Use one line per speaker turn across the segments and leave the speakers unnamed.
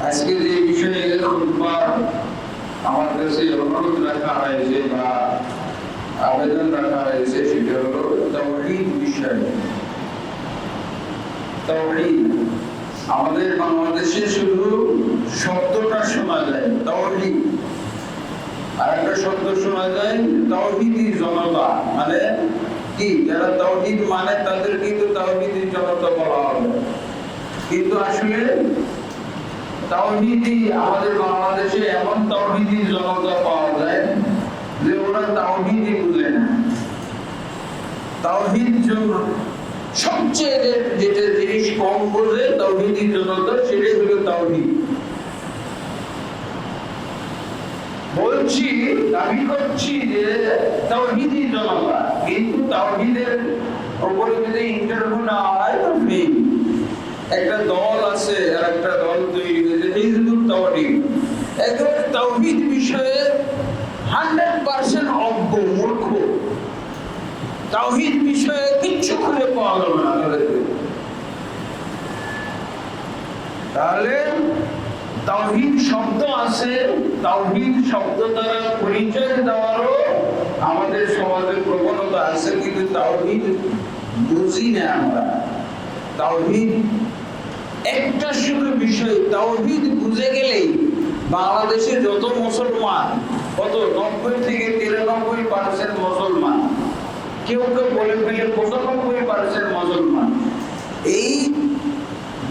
আজকে যে বিষয়ে আমার কাছে অনুরোধ রাখা হয়েছে বা আবেদন রাখা হয়েছে সেটা হলো তাওহীদ বিষয়। তাওহীদ আমাদের বাংলাদেশে শুধু শব্দটা শোনা যায় তাওহীদ, আর একটা শব্দ শোনা যায় তাওহীদি জনতা, মানে কি যারা তাওহীদ মানে তাদের কিন্তু তাওহীদি জনতা বলা হবে। কিন্তু আসলে তাওহীদি আমাদের বাংলাদেশে এমন তাওহীদি জনতা পাওয়া যায় যে ওরা তাওহীদি বুঝে না। তাওহীদ সবচেয়ে যেটা জিনিস কম বোঝে তাওহীদি জনতা, সেটাই হলো তাওহীদ। বলছি, দাবি করছি যে তাওহীদি জনতা, কিন্তু তাওহীদের উপরে যদি ইন্টারভিউ না হয় তো নেই। একটা দল আছে আর একটা দল তৈরি হয়েছে হিজবুত তাওহীদ, একেবারে তাওহীদ বিষয়ে 100% অজ্ঞ মূর্খ, তাওহীদ বিষয়ে কিচ্ছু খুঁজে পাওয়া যাবে না তাদেরকে। তাহলে তাওহীদ শব্দ আছে, তাওহীদ শব্দ দ্বারা পরিচয় দেওয়ারও আমাদের সমাজের প্রবণতা আছে, কিন্তু তাওহীদ বুঝি না আমরা। তাওহীদ একটা শুধু বিষয়, তাওহীদ বুঝে গেলেই বাংলাদেশে যত মুসলমান, কত 90 থেকে 93% মুসলমান, কেউ কেউ বলে ফেলে 95% মুসলমান। এই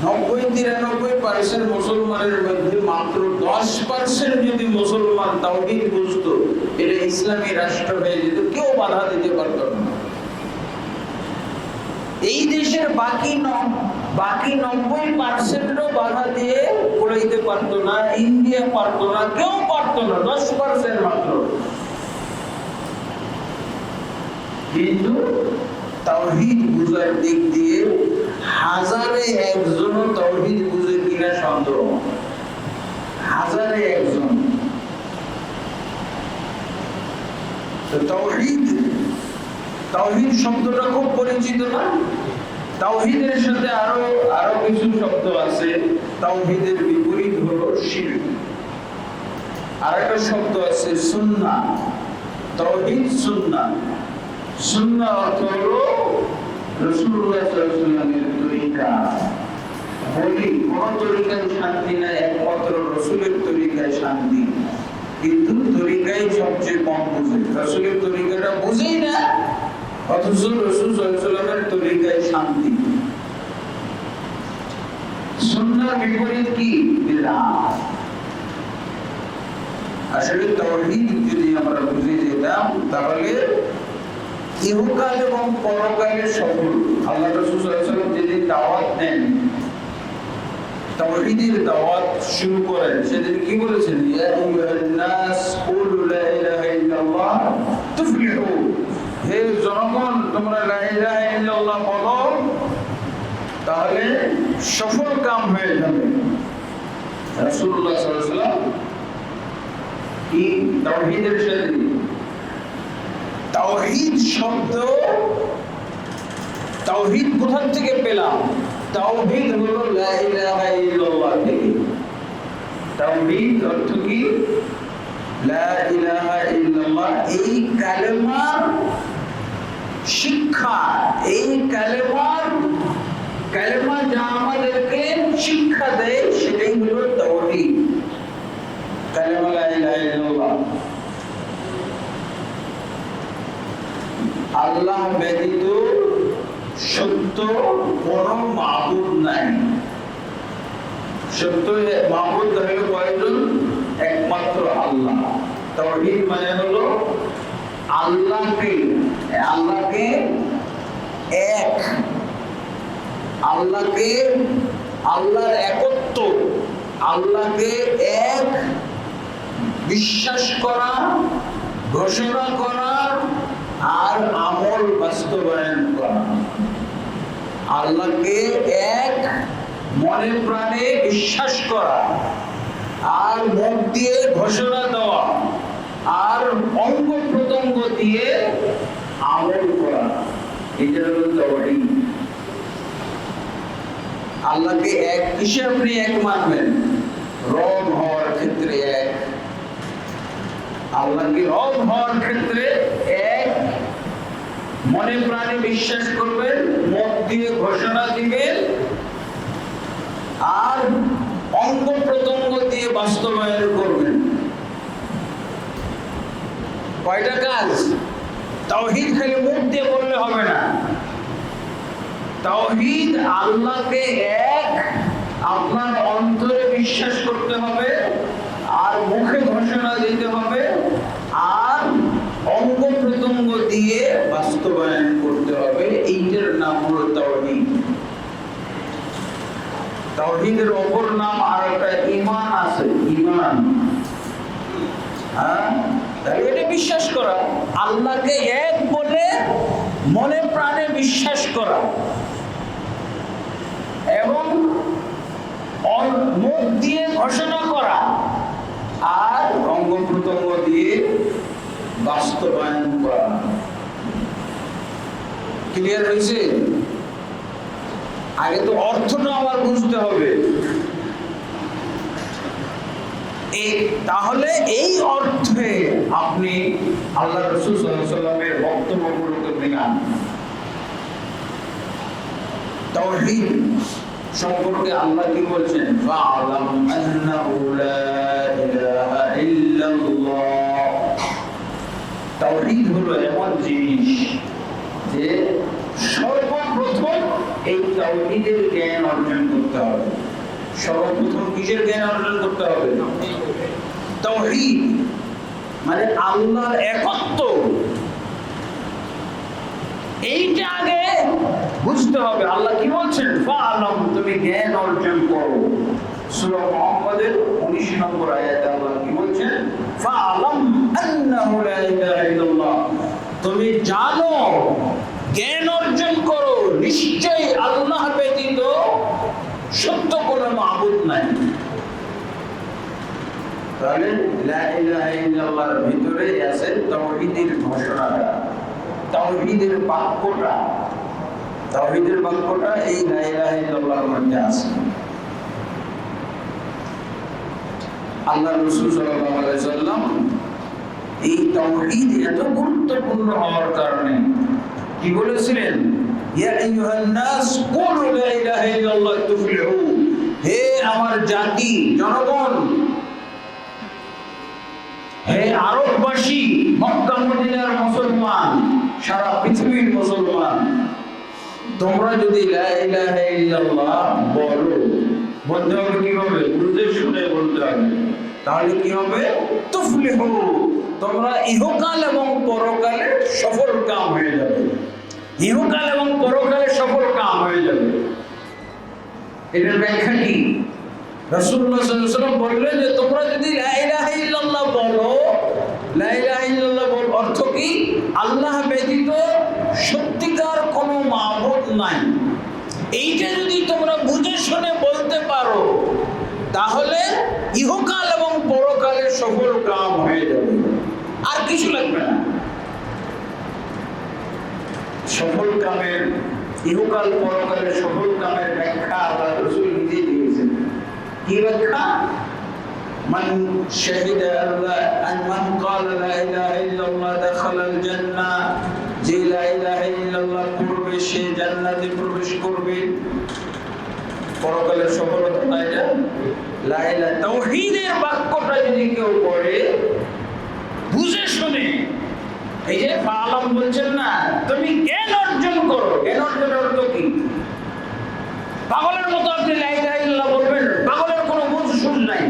90-93% মুসলমানের মধ্যে মাত্র 10% যদি মুসলমান তাওহীদ বুঝতো, এটা ইসলামী রাষ্ট্র হয়ে যেত, কেউ বাধা দিতে পারত না। এই দেশের বাকি 90%ও বাধা দিয়ে পড়াইতে পারতো না, ইন্ডিয়া পারতো না, কেউ পারতো না, 10% মাত্র। কিন্তু তাওহীদ বুঝার দিক দিয়ে হাজারে একজন তাওহীদ বুঝে কিনা সন্দেহ, হাজারে একজন। তাওহীদ শব্দটা খুব পরিচিত না? তাওহীদের সাথে আরো কিছু শব্দ আছে। তাওহীদের বিপরীত হলো শিরক। আরেকটা শব্দ আছে সুন্নাহ। তাওহীদ সুন্নাহ। সুন্নাহ অর্থ হলো রাসূলুল্লাহ সাল্লাল্লাহু আলাইহি ওয়াসাল্লামের তরিকা। বলি কোন তরিকায় শান্তি নাই, একমাত্র রাসূলের তরিকায় শান্তি। কিন্তু তরিকাই সবচেয়ে কম বুঝে, রাসূলের তরিকাটা বুঝেই না, অথচ রাসূল সাল্লাল্লাহু আলাইহি ওয়াসাল্লামের তরিকায় শান্তি। সুন্নাহর বিপরীত কি? বিদআত। আসলে তাওহীদ যদি আমরা বুঝে যেতাম তাহলে ইহকাল এবং পরকালে সফল। আল্লাহ রাসূল সাল্লাল্লাহু আলাইহি ওয়াসাল্লাম যেদিন দাওয়াত দেন, তাওহীদের দাওয়াত শুরু করেন, সেদিন কি বলেছেন? ইয়া আইয়ুহান নাস কুলু লা ইলাহা ইল্লাল্লাহ তুফলিহু। হে জনগণ, তোমরা লা ইলাহা ইল্লাল্লাহ বলো, তাহলে সফল কাম হয়ে যাবে। রাসূলুল্লাহ সাল্লাল্লাহু আলাইহি ওয়াসাল্লাম কি তাওহীদের সাথে তাওহীদ শব্দ, তাওহীদ কোথা থেকে পেলাম? তাওহীদ হলো লা ইলাহা ইল্লাল্লাহ থেকে। তাওহীদ অর্থ কি? লা ইলাহা ইল্লাল্লাহ। এই কালেমার শিক্ষা, এই কালেমা যা আমাদেরকে শিক্ষা দেয় সেটাই হলো তাওহীদ। কালেমা লা ইলাহা ইল্লাল্লাহ। আল্লাহ ব্যতীত সত্য কোন মাবুদ নাই। সত্য মাবুদ হলো কয়জন? একমাত্র আল্লাহ। তাওহীদ মানে হলো আল্লাহকে এক, আল্লাহর একত্ব, আল্লাহকে এক বিশ্বাস করা, ঘোষণা করা আর আমল বাস্তবায়ন করা। আল্লাহকে এক মনে প্রাণে বিশ্বাস করা আর মুখ দিয়ে ঘোষণা দেওয়া আর অঙ্গ প্রত্যঙ্গ দিয়ে আমল করা, এটা হলো তাওহীদ। আল্লাহকে এক কিসে আপনি এক মানবেন? রব হওয়ার ক্ষেত্রে এক, আল্লাহকে রব হওয়ার ক্ষেত্রে এক, মনে প্রাণে বিশ্বাস করবেন, মুখ দিয়ে ঘোষণা দিবেন, আর অঙ্গ প্রত্যঙ্গ দিয়ে বাস্তবায়ন করবেন। কয়টা কাজ? তাওহীদ খালি মুখ দিয়ে বললে হবে না। তাওহীদ আল্লাহকে এক আপনার অন্তরে বিশ্বাস করতে হবে, আর মুখে ঘোষণা দিতে হবে, আর অঙ্গ প্রত্যঙ্গ দিয়ে বাস্তবায়ন করতে হবে। এইটার নাম হলো তাওহীদ। তাওহীদের অপর নাম আর একটা ঈমান আছে, ঈমান। তাহলে এটা বিশ্বাস করা, আল্লাহকে এক বলে মনে প্রাণে বিশ্বাস করা এবং মুখ দিয়ে ঘোষণা করা আর অঙ্গ প্রত্যঙ্গ দিয়ে বাস্তবায়ন করা। ক্লিয়ার হয়েছে? আগে তো অর্থটা আবার বুঝতে হবে। তাহলে এই অর্থে আপনি আল্লাহ রাসূল সাল্লাল্লাহু আলাইহি ওয়াসাল্লামের বক্তব্যগুলোকে মেলান। তাওহীদ সম্পর্কে আল্লাহ কি বলছেন? ফা'লাম আন্নাহু লা ইলাহা ইল্লাল্লাহ। তাওহীদ হলো এমন জিনিস যে সর্বপ্রথম এই তাওহীদের জ্ঞান অর্জন করতে হবে। সর্বপ্রথম কিসের জ্ঞান অর্জন করতে হবে? তাওহীদ মানে আল্লাহর একত্ব, এইটা আগে বুঝতে হবে। আল্লাহ কি বলছেন? ফা'লাম, তুমি জ্ঞান অর্জন করো। সূরা মুহাম্মাদের 19 নম্বর আয়াতে আল্লাহ কি বলছেন? ফা'লাম আন্নাহু লা ইলাহা ইল্লাল্লাহ, তুমি জানো, জ্ঞান অর্জন করো, নিশ্চয়ই আল্লাহ ব্যতীত সত্য কোনো মাবুদ নাই। তাহলে লা ইলাহা ইল্লাল্লাহর ভিতরে আছে তাওহীদের ঘোষণাটা, তাওহীদের বাক্যটা। তাওহীদের বাক্যটা এই লা ইলাহা ইল্লাল্লাহর মধ্যে আছে। আল্লাহ রাসূল সাল্লাল্লাহু আলাইহি ওয়াসাল্লাম এই তাওহীদ এত গুরুত্বপূর্ণ হওয়ার কারণে কি বলেছিলেন? ইয়া আইয়ুহান নাস কুলু লা ইলাহা ইল্লাল্লাহ তুফলিহু, হে আমার জাতি, জনগণ, হে আরববাসী, মক্কা মদিনার মুসলমান, সারা পৃথিবীর মুসলমান, তোমরা যদি লা ইলাহা ইল্লাল্লাহ বলো, বলতে হবে কিভাবে? বুঝে শুনে বলতে হবে। তাহলে কি হবে? তুফলিহু, তোমরা ইহকাল এবং পরকালে সফল কাম হয়ে যাবে। ইহকাল এবং পরকালে সফল কাম হয়ে যাবে। এটার ব্যাখ্যা কি? রাসূলুল্লাহ সাল্লাল্লাহু আলাইহি ওয়াসাল্লাম বললেন যে তোমরা যদি লা ইলাহা ইল্লাল্লাহ বলো, লা ইলাহা ইল্লাল্লাহ বল অর্থ কি? আল্লাহ ব্যতীত সত্যিকার কোনো মাবুদ নাই। এইটা যদি তোমরা বুঝে শুনে বলতে পারো, তাহলে ইহকাল এবং পরকালে সফল কাম হয়ে যাবে, আর কিছু লাগবে না। সফল কামের, ইহকাল পরকালে সফল কামের ব্যাখ্যা আল্লাহ রাসূল নিজে দিয়েছেন। কি ব্যাখ্যা? মান শাহিদা আল্লাহ আন মান ক্বালা লা ইলাহা ইল্লাল্লাহ দাখালাল জান্নাহ, যে লা ইলাহা ইল্লাল্লাহ পড়বে সে জান্নাতে প্রবেশ করবে। পরকালের সফলতা নাই না? লা ইলাহা, তাওহীদের বাক্যটা যদি কেউ পড়ে বুঝে শুনে, এই যে ফা'লাম বলছেন না, তুমি জ্ঞান অর্জন করো। জ্ঞান অর্জনের অর্থ কি? পাগলের মতো আপনি লা ইলাহা ইল্লাল্লাহ বলবেন, পাগলের কোনো বুঝ শুন নাই।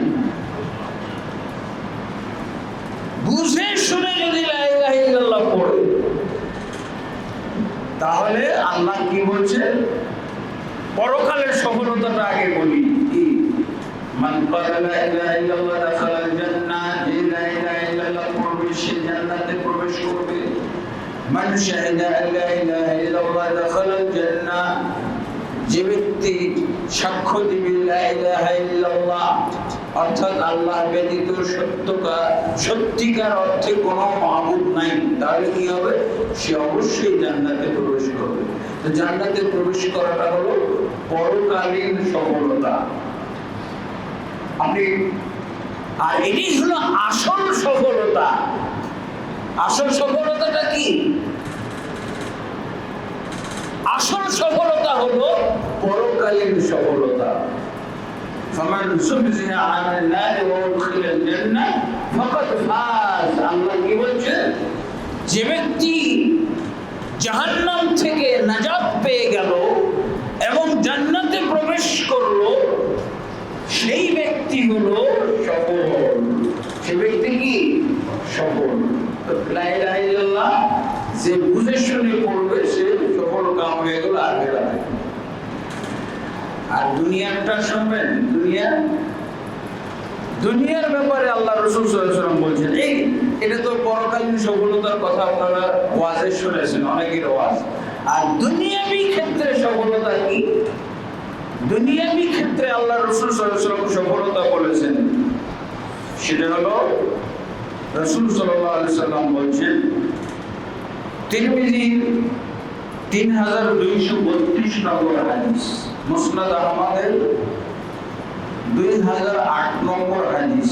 বুঝে শুনে যদি লা ইলাহা ইল্লাল্লাহ পড়ে, তাহলে আল্লাহ কি বলছেন? পরকালের সফলতাটা আগে বলি। কি? মান ক্বালা লা ইলাহা ইল্লাল্লাহ দাখালাল জান্নাহ, যে লা ইলাহা ইল্লাল্লাহ পড়বে সে জান্নাতে প্রবেশ করবে। মান শাহিদা লা ইলাহা ইল্লাল্লাহ দাখালাল জান্নাহ, যে ব্যক্তি সাক্ষ্য দিবে লা ইলাহা ইল্লাল্লাহ, অর্থাৎ আল্লাহ ব্যতীত সত্যিকার অর্থে কোনো মাবুদ নাই, তাহলে কি হবে? সে অবশ্যই জান্নাতে প্রবেশ করবে। তো জান্নাতে প্রবেশ করাটা হলো পরকালীন সফলতা। আপনি আর এটি হলো আসল সফলতা। আসল সফলতাটা কি? আসল সফলতা হলো পরকালীন সফলতা। ফামান যুহজিহা আনিন নারি ওয়া উদখিলাল জান্নাহ ফাকাদ ফাজ। আল্লাহ কি বলছেন? যে ব্যক্তি জাহান্নাম থেকে নাজাত পেয়ে গেল এবং জান্নাতে প্রবেশ করলো, সেই ব্যক্তি হলো সফল। সেই ব্যক্তি কি? সফল। তো লা ইলাহা ইল্লাল্লাহ যে বুঝে শুনে পড়বে সে সফল কাম হয়ে গেল আখিরাতে। আর দুনিয়াটা শুনবেন, দুনিয়ার ব্যাপারে আল্লাহ রাসূল সাল্লাল্লাহু আলাইহি ওয়াসাল্লাম বলছেন, এটা তো পরকালীন সফলতার কথা আপনারা ওয়াজে শুনেছেন, অনেকের ওয়াজ। আর দুনিয়াবি ক্ষেত্রে সফলতা কি? দুনিয়াবি ক্ষেত্রে আল্লাহ রাসূল সাল্লাল্লাহু আলাইহি ওয়াসাল্লাম সফলতা বলেছেন, সেটা হলো রাসূল সাল্লাল্লাহু আলাইহি ওয়াসাল্লাম বলছেন, তিরমিজি 3232 নম্বর হাদিস, মুসনাদ আহমদের 2008 নম্বর হাদিস।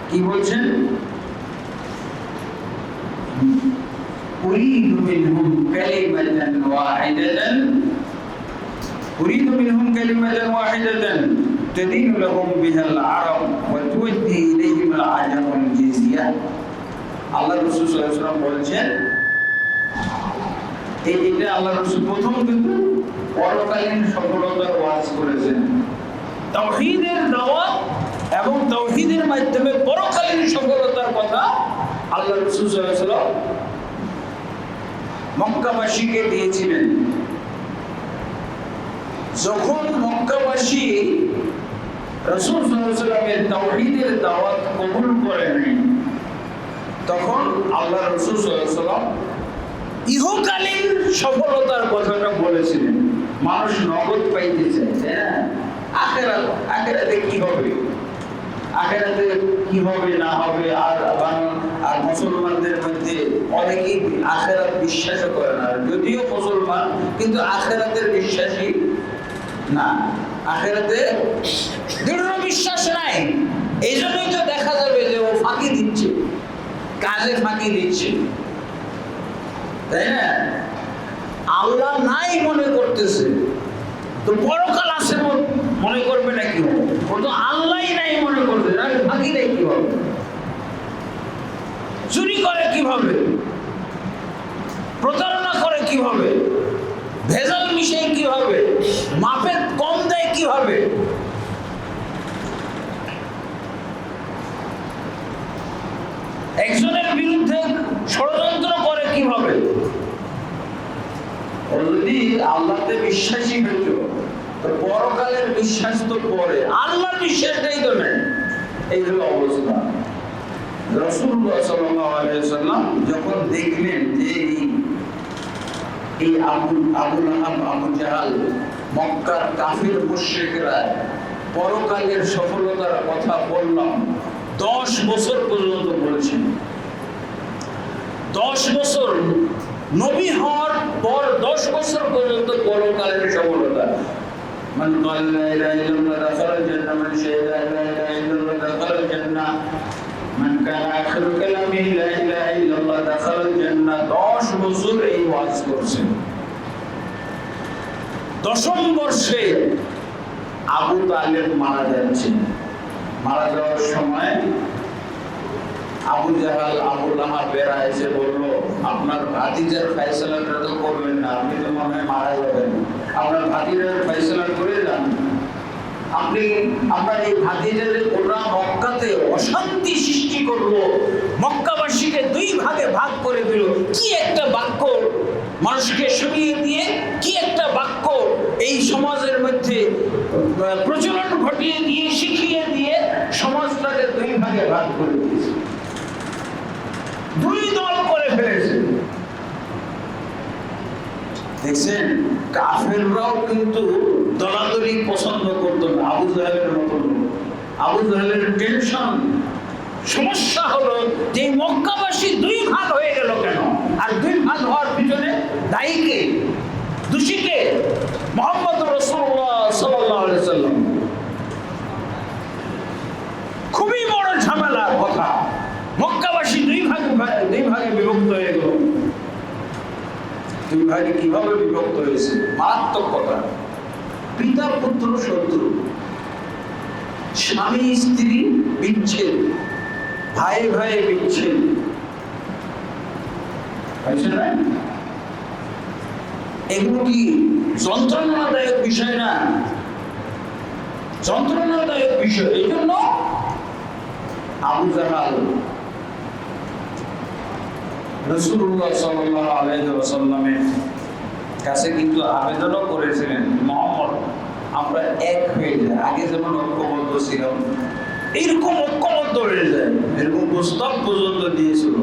কি বলছেন? উরিদু মিনহুম কালিমাতান ওয়াহিদাতান তাদিনু লাহুম বিহাল আরব ওয়া তুওয়াদ্দি ইলাইহিম আল আজাম ওয়াল জিজিয়া। আল্লাহ রাসূল সাল্লাল্লাহু আলাইহি ওয়াসাল্লাম বলেছেন, এইটা আল্লাহ রাসূল প্রথম কিন্তু পরকালীন সফলতার ওয়াজ করেছেন। তাওহীদের দাওয়াত এবং তাওহীদের মাধ্যমে পরকালীন সফলতার কথা আল্লাহ রাসূল সাল্লাল্লাহু আলাইহি ওয়াসাল্লাম মক্কাবাসীকে দিয়েছিলেন। যখন মক্কাবাসী রাসূল সাল্লাল্লাহু আলাইহি ওয়াসাল্লামের তাওহীদের দাওয়াত কবুল করেন, তখন আল্লাহ রাসূল সাল্লাল্লাহু আলাইহি ওয়াসাল্লাম ইহকালীন সফলতার কথাটা বলেছিলেন। মানুষ নগদ পাইতে চায়, আখিরাতে কি হবে, আখিরাতে কি হবে না হবে। আর মুসলমানদের মধ্যে অনেকেই আখিরাত বিশ্বাস করে না, যদিও মুসলমান কিন্তু আখিরাতের বিশ্বাসী না, আখিরাতে দৃঢ় বিশ্বাস নাই। এই জন্যই তো দেখা যাবে যে ও ফাঁকি দিচ্ছে, কাজে ফাঁকি দিচ্ছে, তাই না? আল্লাহ নাই মনে করতেছে, তো পরকাল আছে মনে করবে না কি হবে? ও তো আল্লাহই নাই মনে করবে, ফাঁকি দেয় কিভাবে, চুরি করে কিভাবে, প্রতারণা করে কিভাবে, ভেজাল মিশাই কিভাবে, মাপে কম দেয় কিভাবে। একজনের বিরুদ্ধে ষড়যন্ত্র করে কিভাবে। যদি আল্লাহতে বিশ্বাসী হইতো তো পরকালের বিশ্বাস তো পরে, আল্লাহর বিশ্বাসটাই তো নেই। এই হলো অবস্থা। রাসূলুল্লাহ সাল্লাল্লাহু আলাইহি ওয়াসাল্লাম যখন দেখলেন যে এই আবু লাহাব, আবু জাহাল, মক্কার কাফির মুশরিকরা পরকালের সফলতার কথা বললাম, 10 বছর পর্যন্ত বলছেন। 10 বছর নবী হওয়ার পর 10 বছর পর্যন্ত পরকালের সফলতা। মান ক্বালা লা ইলাহা ইল্লাল্লাহ দাখালাল জান্নাহ, মান শাহিদা লা ইলাহা ইল্লাল্লাহ দাখালাল জান্নাহ, মান কানা আখিরু কালামিহি লা ইলাহা ইল্লাল্লাহ দাখালাল জান্নাহ। 10 বছর এই ওয়াজ করছেন। 10ম বর্ষে আবু তালেব মারা যাচ্ছেন। মারা যাওয়ার সময় আবু জাহাল, আবু লাহাব এসে বলল, আপনার ভাতিজার ফয়সালাটা তো করবেন না, আপনি তো মনে হয় মারা যাবেন, আপনার ভাতিজার ফয়সালা করে যান। আপনার এই ভাতিজার ওরা মক্কাতে অশান্তি সৃষ্টি করলো, মক্কাবাসীকে 2 ভাগে ভাগ করে দিল। কি একটা বাক্য মানুষকে শুনিয়ে দিয়ে, কি একটা বাক্য এই সমাজের মধ্যে প্রচলন ঘটিয়ে দিয়ে, শিখিয়ে দিয়ে সমাজটাকে 2 ভাগে ভাগ করে দিয়েছে, 2 দল করে ফেলেছে। দেখছেন, কাফেররাও কিন্তু দলাদলি পছন্দ করতো না আবু জাহেলের মতো। আবু জাহেলের টেনশন, সমস্যা হলো যে মক্কাবাসী 2 ভাগ হয়ে গেল কেন, আর 2 ভাগ হওয়ার পিছনে দায়ী কে, দোষী কে? মুহাম্মদ রাসূলুল্লাহ সাল্লাল্লাহু আলাইহি ওয়াসাল্লাম। দুই ভাই কিভাবে বিভক্ত হয়েছে, মারাত্মক কথা। পিতা পুত্র শত্রু, স্বামী স্ত্রী বিচ্ছেদ, ভাই ভাই বিচ্ছেদ, এগুলো কি যন্ত্রণাদায়ক বিষয় না? যন্ত্রণাদায়ক বিষয়। এই জন্য আবু জাহাল রাসূলুল্লাহ সাল্লাল্লাহু আলাইহি ওয়াসাল্লামের কাছে কিন্তু আবেদনও করেছিলেন, মুহাম্মদ আমরা এক হয়ে যাই, আগে যেমন ঐক্যবদ্ধ ছিলাম এরকম ঐক্যবদ্ধ হয়ে যায়, এরকম প্রস্তাব পর্যন্ত দিয়েছিল।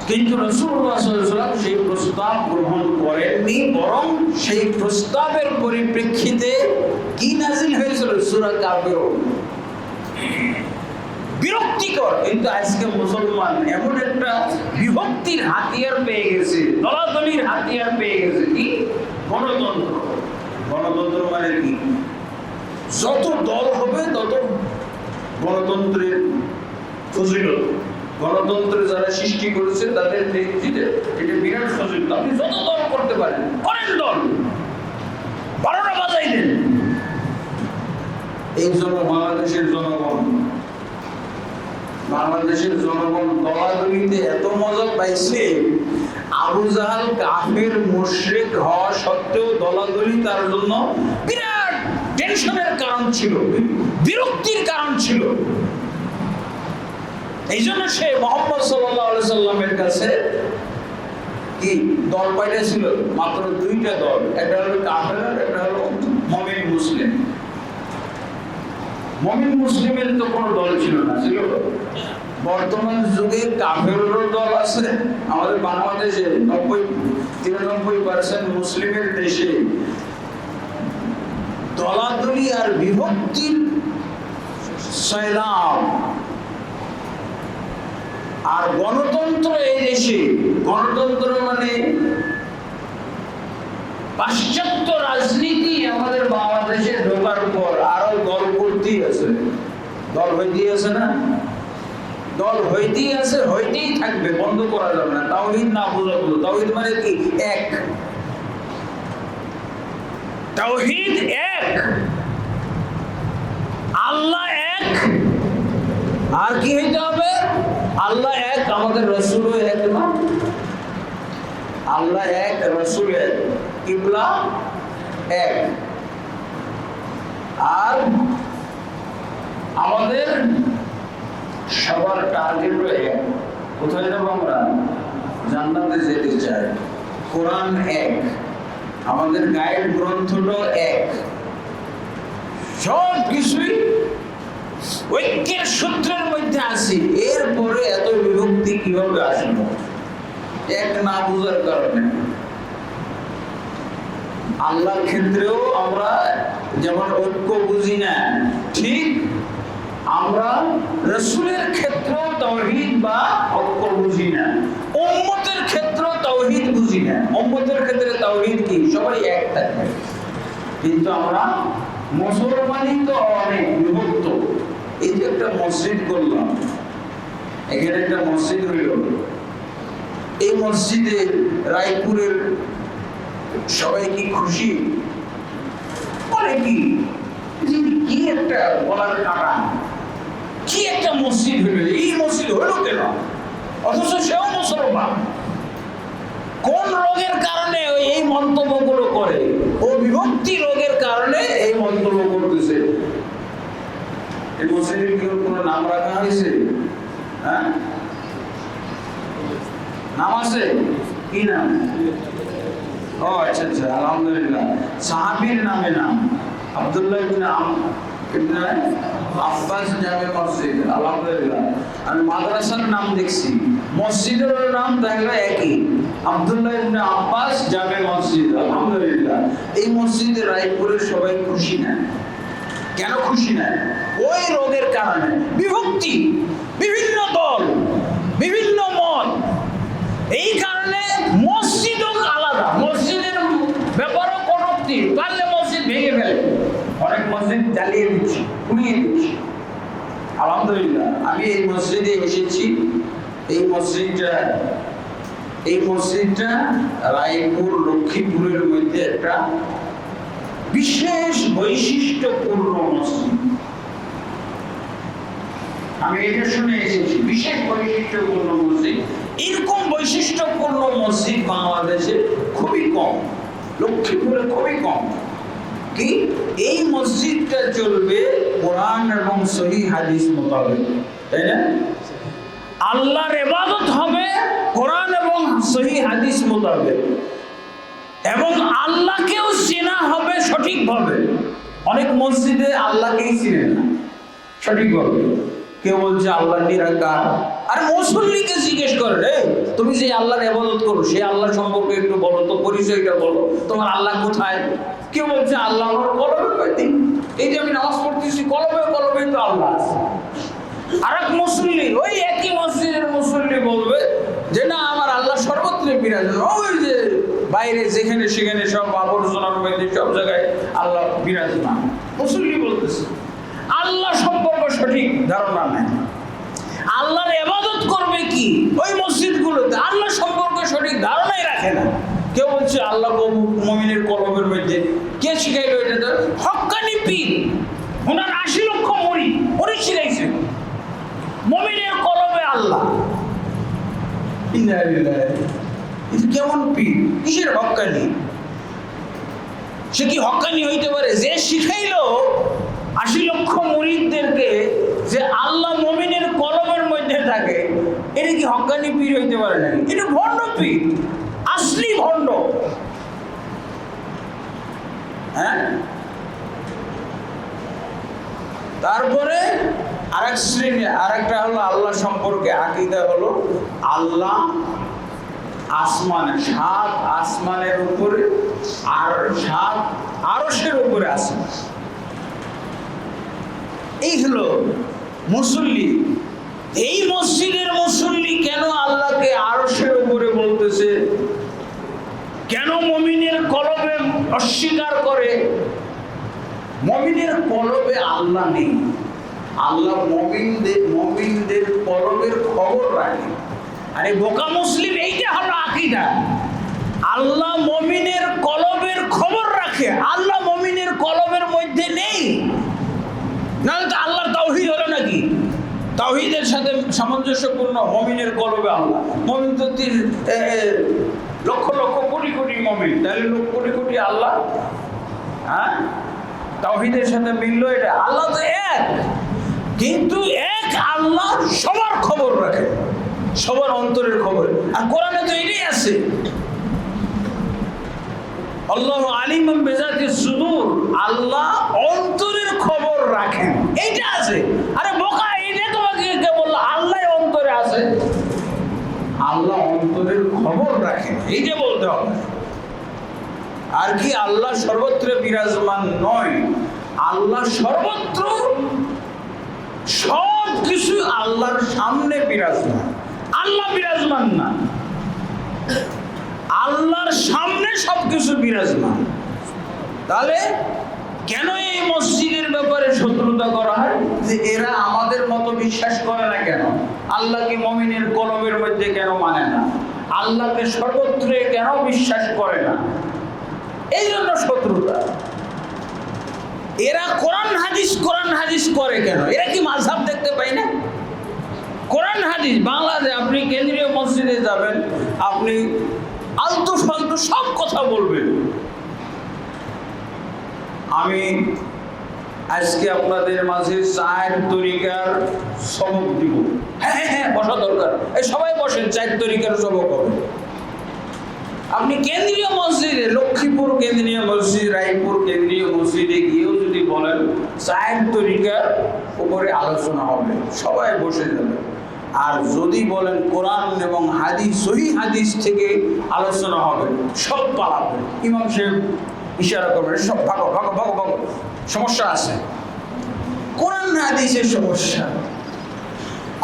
কিন্তু রাসূলুল্লাহ সাল্লাল্লাহু আলাইহি ওয়াসাল্লাম সেই প্রস্তাব গ্রহণ করেননি, বরং সেই প্রস্তাবের পরিপ্রেক্ষিতে কি নাজিল হয়েছিল? সূরা কাফিরুন। বিরক্তিকর। কিন্তু আজকে মুসলমান এমন একটা বিভক্তির হাতিয়ার পেয়ে গেছে, দলাদলির হাতিয়ার পেয়ে গেছে। কি? গণতন্ত্র। গণতন্ত্র মানে কি? যত দল হবে তত গণতন্ত্রের ফজিলত। গণতন্ত্রে যারা সৃষ্টি করেছে তাদের নেতৃত্বে এটা বিরাট ফজিলত। আপনি যত দল করতে পারেন, করেন দল, 12টা বাজাই দেন। এই জন্য বাংলাদেশের জনগণ দলাদলিতে এত মজা পাইছে। আবু জাহাল কাফের মুশরিক হওয়া সত্ত্বেও দলাদলি তার জন্য বিরাট টেনশনের কারণ ছিল, বিরক্তির কারণ ছিল। এই জন্য সে মুহাম্মদ সাল্লাল্লাহু আলাইহি সাল্লামের কাছে কি দল পাঠিয়েছিল? মাত্র 2টা দল, একটা হলো কাফের, একটা হলো মুমিন মুসলিম। মুমিন মুসলিমের তো কোনো দল ছিল না, ছিল? বর্তমান যুগে কাফেরও দল আছে। আমাদের বাংলাদেশে 93% মুসলিমের দেশে দলাদলি আর বিভক্তির সয়লাব। আর গণতন্ত্র এই দেশে, গণতন্ত্র মানে পাশ্চাত্য রাজনীতি আমাদের বাংলাদেশে ঢোকার পর আরো দল করতেই আছে, দল হইতেই আছে না? দল হইতেই আছে, হইতেই থাকবে, বন্ধ করা যাবে না। তাওহীদ না বুঝা বলো। তাওহীদ মানে কি? এক। তাওহীদ এক, আল্লাহ এক। আর কি হইতে হবে? আল্লাহ এক, আমাদের রাসূলও এক না? আল্লাহ এক, রাসূল এক, কিবলা এক। আর আমাদের সবার টার্গেট এক। কোথায় যাবো আমরা? জান্নাতে যেতে চাই। কোরআন এক, আমাদের গাইড গ্রন্থটা এক। সব কিছুই ঐক্যের সূত্রের মধ্যে আছি। এরপরে এত বিভক্তি কিভাবে আসলো? এক না বুঝার কারণে। আল্লাহর ক্ষেত্রেও আমরা যেমন ঐক্য বুঝি না, ঠিক আমরা রাসূলের ক্ষেত্রেও তাওহীদ বা ঐক্য বুঝি না। উম্মতের ক্ষেত্রেও তাওহীদ বুঝি না। উম্মতের ক্ষেত্রে তাওহীদ কি? সবাই এক থাকবে। কিন্তু আমরা মুসলমানই তো অনেক বিভক্ত। এই যে একটা মসজিদ করলাম, এখানে একটা মসজিদ হইল, এই মসজিদে রায়পুরের সবাই কি খুশি? বলে কি কি একটা বলার কাটা, কি একটা মসজিদ হইল, এই মসজিদ হইল কেন? অথচ সেও মুসলমান। কোন রোগের কারণে এই মন্তব্যগুলো করে? ও বিভক্তি রোগের কারণে এই মন্তব্য করতেছে। এই মসজিদের কি কোনো নাম রাখা হয়েছে? হ্যাঁ, নাম আছে? কি নাম? ও আচ্ছা আচ্ছা, আলহামদুলিল্লাহ। সাহাবীর নামে নাম আব্দুল্লাহ ইবনে আব্বাস জামে মসজিদ। আলহামদুলিল্লাহ। আমি মাদ্রাসার নাম দেখছি, মসজিদের নাম তাহলে একই, আব্দুল্লাহ ইবনে আব্বাস জামে মসজিদ। আলহামদুলিল্লাহ। এই মসজিদে রায়পুরের সবাই খুশি না। কেন খুশি না? ওই রোগের কারণে, বিভক্তি, বিভিন্ন দল, বিভিন্ন মত। এই কারণে মসজিদও আলাদা, মসজিদের ব্যাপারও কটূক্তি। পারলে মসজিদ ভেঙে ফেলে, অনেক মসজিদ জ্বালিয়ে দিচ্ছি, পুড়িয়ে দিচ্ছি। আলহামদুলিল্লাহ, আমি এই মসজিদে এসেছি এই মসজিদটা রায়পুর লক্ষ্মীপুরের মধ্যে একটা বিশেষ বৈশিষ্ট্যপূর্ণ মসজিদ। আমি এটা শুনে এসেছি, বিশেষ বৈশিষ্ট্যপূর্ণ মসজিদ। এরকম বৈশিষ্ট্যপূর্ণ মসজিদ বাংলাদেশে খুবই কম, লক্ষ্মীপুরে খুবই কম। কি এই মসজিদটা চলবে কোরআন এবং সহিহ হাদিস মোতাবেক, তাই না? আল্লাহর ইবাদত হবে কোরআন এবং সহিহ হাদিস মোতাবেক, এবং আল্লাহকেও চেনা হবে সঠিকভাবে। অনেক মসজিদে আল্লাহকেই চিনে না সঠিকভাবে। কেউ বলছে আল্লাহ নিরাকার, আর মুসল্লিকে জিজ্ঞেস করে, রে তুমি যে আল্লাহর ইবাদত করো সেই আল্লাহ সম্পর্কে একটু বলো তো, পরিচয়টা বলো, তোমার আল্লাহ কোথায়? কেউ বলছে আল্লাহ আমার কলবে পাইতে, এই যে আমি নামাজ পড়তেছি কলবে কলবে তো আল্লাহ আছে। আর এক মুসল্লি, ওই একই মসজিদের মুসল্লি বলবে যে না আমার আল্লাহ সর্বত্র বিরাজমান, ওই যে বাইরে যেখানে সেখানে সব আবর্জনার মধ্যে সব জায়গায় আল্লাহ বিরাজমান। মুসল্লি বলতেছে আল্লাহ সম্পর্কে সঠিক ধারণা নেই। আল্লাহর ইবাদত করবে কি ওই মসজিদগুলোতে, আল্লাহ সম্পর্কে সঠিক ধারণাই রাখে না। কেউ বলছে আল্লাহ মুমিনের কলবের মধ্যে, কে শিখাইলো এটা? তো হক্কানি পীর, ওনার ৮০ লক্ষ মুরিদ শিখাইছে মুমিনের কলবে আল্লাহ। কেমন পীর, কিসের হক্কানি? সে কি হক্কানি হইতে পারে যে শিখাইলো ৮০ লক্ষ মুরিদদেরকে যে আল্লাহ মুমিনের কলবের মধ্যে থাকে? এটা কি হক্কানি পীর হইতে পারে না? এটা ভণ্ড পীর, আসলি ভণ্ড। হ্যাঁ, তারপরে আরেক শ্রেণী, আরেকটা হলো আল্লাহ সম্পর্কে আকীদা হলো আল্লাহ আসমানে, ৭ আসমানের উপরে আর ৭ আরশের উপরে আছেন। এই হলো মুসল্লি। এই মসজিদের মুসল্লি কেন আল্লাহকে আরশের উপরে বলতেছে? কেন মুমিনের কলবে অস্বীকার করে? মুমিনের কলবে আল্লাহ নেই, আল্লাহ মুমিনদের কলবের খবর রাখে। আরে বোকা মুসলিম, এইটা হলো আকীদা। আল্লাহ মুমিনের কলবের খবর রাখে, আল্লাহ মুমিনের কলবের মধ্যে নেই। নাহলে তো আল্লাহর তাওহীদ হলো নাকি? তাওহীদের সাথে সামঞ্জস্যপূর্ণ মুমিনের কলবে আল্লাহ। মুমিন তো লক্ষ লক্ষ কোটি কোটি মুমিন, তাহলে কোটি কোটি আল্লাহ। হ্যাঁ, তাওহীদের সাথে মিললো এটা? আল্লাহ তো এক, কিন্তু এক আল্লাহ সবার খবর রাখে, সবার অন্তরের খবর। আর কোরআনে তো এটাই আছে, আল্লাহু আলিমুম বিযাতিস সুদূর, আল্লাহ অন্তরের খবর রাখেন, এইটা আছে। আরে বোকা, এইটা তোমাকে কে বললো আল্লাহ অন্তরে আছে? আল্লাহ অন্তরের খবর রাখেন, এইটা বলতে হবে। আর কি আল্লাহ সর্বত্র বিরাজমান নয়, আল্লাহ সর্বত্র, সব কিছু আল্লাহর সামনে বিরাজমান। আল্লাহ বিরাজমান না, আল্লাহর সামনে সবকিছু বিরাজমান। তাহলে কেন এই মসজিদের ব্যাপারে শত্রুতা করা হয়? যে এরা আমাদের মতো বিশ্বাস করে না কেন? আল্লাহকে মুমিনের কলবের মধ্যে কেন মানে না? আল্লাহকে সর্বত্র কেন বিশ্বাস করে না? এই জন্য শত্রুতা। এরা কোরআন হাদিস করে কেন? এরা কি মাযহাব দেখতে পাই না? কোরআন হাদিস বাংলাদেশে আপনি কেন্দ্রীয় মসজিদে যাবেন, আপনি আলতু ফালতু সব কথা বলবেন। আমি আজকে আপনাদের মাঝে ৪ তরিকার সবক দিব। হ্যাঁ, বসা দরকার। এই সবাই বসেন, ৪ তরিকার সবক হবে। আপনি কেন্দ্রীয় মসজিদে, লক্ষ্মীপুর কেন্দ্রীয় মসজিদ, রায়পুর কেন্দ্রীয় মসজিদে গিয়েও যদি বলেন ৪ তরিকার উপরে আলোচনা হবে, সবাই বসে যাবে। আর যদি বলেন কোরআন এবং হাদিস, সহিহ হাদিস থেকে আলোচনা হবে, সব পালাবে। ইমাম সাহেব ইশারা করবেন, সব ভাগো ভাগো ভাগো ভাগো, সমস্যা আছে। কোরআন হাদিসের সমস্যা,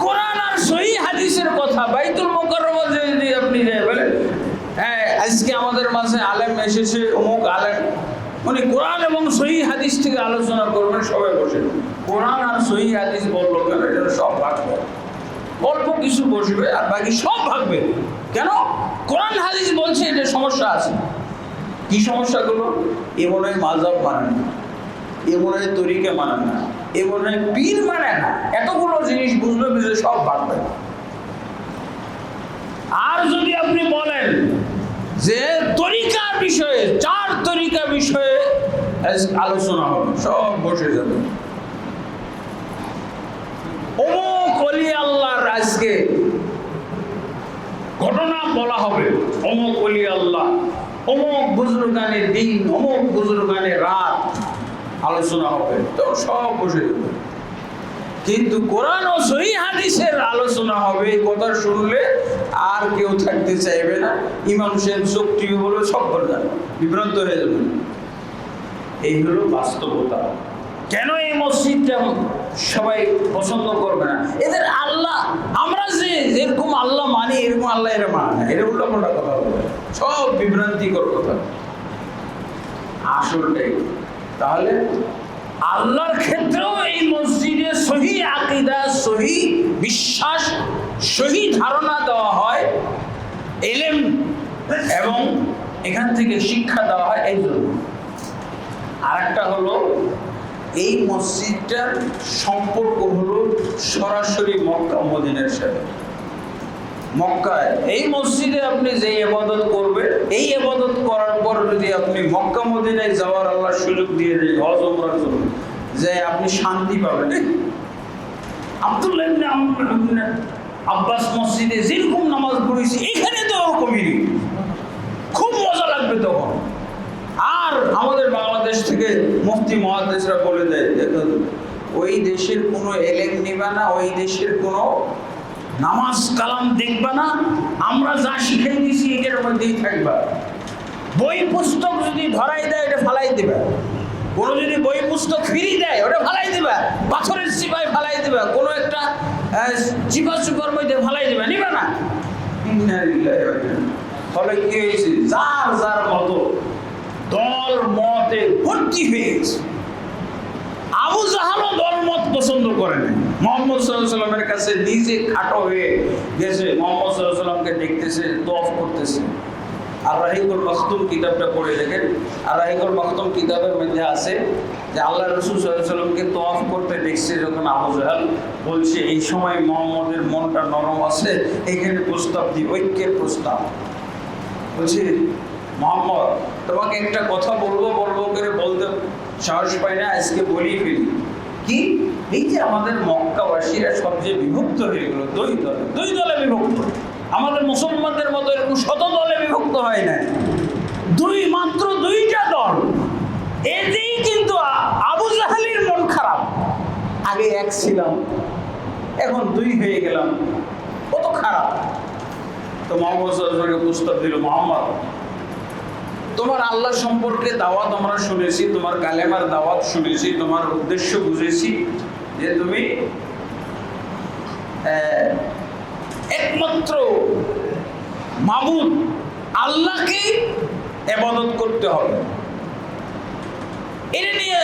কোরআন আর সহিহ হাদিসের কথা। বাইতুল মুকাররমে যদি আপনি যাই বলেন, হ্যাঁ আজকে আমাদের মাঝে আলেম এসেছে, অমুক আলেম, উনি কোরআন এবং সহিহ হাদিস থেকে আলোচনা করবেন, সবাই বসে। কোরআন আর সহিহ হাদিস বললো কেন? এটা সব ভাগ করে। অল্প কিছু বসবে আর বাকি সব ভাগবে। কেন? কোরআন হাদিস বলছে এটা সমস্যা আছে। কি সমস্যাগুলো? এ মনে হয় মাযহাব মানে না, এ মনে হয় তরিকা মানে না, এ মনে হয় পীর মানে না, এতগুলো জিনিস বুঝবে বুঝে সব ভাগবে। আর যদি আপনি বলেন যে তরিকার বিষয়ে, 4 তরিকা বিষয়ে আলোচনা হবে, সব বসে যাবে। অমুক ওলি আল্লাহর আজকে ঘটনা বলা হবে, অমুক ওলি আল্লাহ, অমুক বুজুর্গানে দিন, অমুক বুজুর্গানে রাত আলোচনা হবে, তো সব বসে যাবে। কিন্তু কোরআন ও সহিহ হাদিসের আলোচনা হবে, এই কথা শুনলে আর কেউ থাকতে চাইবে না। ইমাম সাহেব চোখ টিভি বলে সব করে যাবে, বিভ্রান্ত হয়ে যাবে। এই হলো বাস্তবতা। কেন এই মসজিদটা সবাই পছন্দ করবে না? এদের আল্লাহ, আমরা যেরকম আল্লাহ মানি এরকম আল্লাহ এরা মানে না, এটা উল্টাপাল্টা কথা বলবে, সব বিভ্রান্তিকর কথা আসলটাই। তাহলে আল্লাহর ক্ষেত্রেও এই মসজিদে সহি আকীদা, সহি বিশ্বাস, সহি ধারণা দেওয়া হয়, ইলম এবং এখান থেকে শিক্ষা দেওয়া হয়। এই জন্য আরেকটা হলো এই মসজিদটার সম্পর্ক হলো সরাসরি মক্কা মদিনার সাথে। মক্কায় এই মসজিদে আপনি যে ইবাদত করবেন, এই ইবাদত করার পর যদি আপনি মক্কা মদিনায় যাওয়ার আল্লাহ সুযোগ দিয়ে দেয় হজ ওমরার জন্য, যে আপনি শান্তি পাবেন। আব্দুল্লাহ ইবনে আমর ইবনে আব্বাস মসজিদে যেরকম নামাজ পড়েছি এখানে তো ওরকমই, খুব মজা লাগবে তখন। আর আমাদের বাংলাদেশ থেকে মুফতি মুহাদ্দিসরা বলে দেয়, দেখো ওই দেশের কোনো এলেম নিবা না, ওই দেশের কোনো নামাজ কালাম দেখবা না, আমরা যা শিখাই দিছি এটার মধ্যেই থাকবা। বই পুস্তক যদি ধরাই দেয় এটা ফালাই দিবা, কোনো যদি বই পুস্তক ফিরি দেয় ওটা ফালাই দিবা, পাথরের চিপায় ফালাই দিবা, কোনো একটা চিপা চুপার মধ্যে ফালাই দিবা, নিবা না। ফলে কি হয়েছে? যার যার মতো দল মতে ভর্তি হয়ে গেছে। আবু জাহালও দল মত পছন্দ করে না। মুহাম্মদ সাল্লাল্লাহু আলাইহি ওয়াসাল্লামের কাছে নিজে খাটো হয়ে গেছে, মুহাম্মদ সাল্লাল্লাহু আলাইহি ওয়াসাল্লামকে দেখতেছে, তওয়াফ করতেছে। আর রাহিকুল মাখতুম কিতাবটা পড়ে দেখেন, আর রাহিকুল মাখতুম কিতাবের মধ্যে আছে যে আল্লাহ রাসূল সাল্লাল্লাহু আলাইহি ওয়াসাল্লামকে তওয়াফ করতে দেখছে যখন আবু জাহাল, বলছে এই সময় মুহাম্মদের মনটা নরম আছে, এখানে প্রস্তাব দিই, ঐক্যের প্রস্তাব। বলছে মুহাম্মদ তোমাকে একটা কথা বলবো বলবো করে বলতে সাহস পাই না, আজকে বলেই ফেলি। কি? এই যে আমাদের মক্কাবাসীরা সবচেয়ে বিভক্ত হয়ে গেল, দুই দলে বিভক্ত। আমাদের মুসলমানদের মতো এরকম শত দলে বিভক্ত হয় না, মাত্র 2টা দল। এতেই কিন্তু আবু জাহালের মন খারাপ। আগে এক ছিলাম, এখন 2 হয়ে গেলাম, কত খারাপ। তো মুহাম্মদ সাল্লাল্লাহু আলাইহি ওয়াসাল্লাম প্রস্তাব দিল, মুহাম্মদ তোমার আল্লাহ সম্পর্কে দাওয়াত আমরা শুনেছি, তোমার কালেমার দাওয়াত শুনেছি, তোমার উদ্দেশ্য বুঝেছি যে তুমি একমাত্র মাবুদ আল্লাহকে ইবাদত করতে হবে। এটা নিয়ে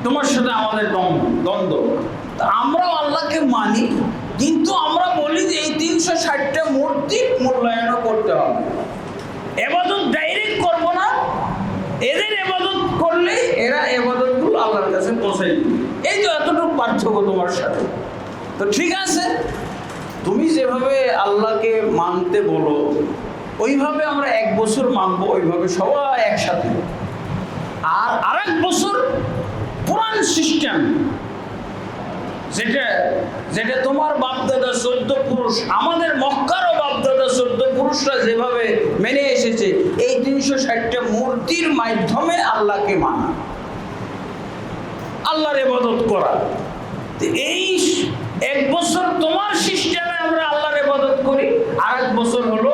তোমার সাথে আমাদের দ্বন্দ্ব। আমরাও আল্লাহকে মানি, কিন্তু আমরা বলি যে এই 360টা মূর্তি মূল্যায়নও করতে হবে। ইবাদত ডাইরেক্ট করব না, এদের ইবাদত করলে এরা ইবাদতগুলো আল্লাহর কাছে পৌঁছাই দিবে। এই তো এতটুকু পার্থক্য তোমার সাথে। তো ঠিক আছে, তুমি যেভাবে আল্লাহকে মানতে বলো ওইভাবে আমরা 1 বছর মানবো, ওইভাবে সবাই একসাথে। আর আরেক বছর পুরান সিস্টেম, যেটা তোমার বাপদাদা 14 পুরুষ, আমাদের মক্কারও বাপদাদা 14 পুরুষরা যেভাবে মেনে এসেছে, এই 360টা মূর্তির মাধ্যমে আল্লাহকে মানা, আল্লাহর ইবাদত করা। এই 1 বছর তোমার সিস্টেমে আমরা আল্লাহর ইবাদত করি, আরেক বছর হলো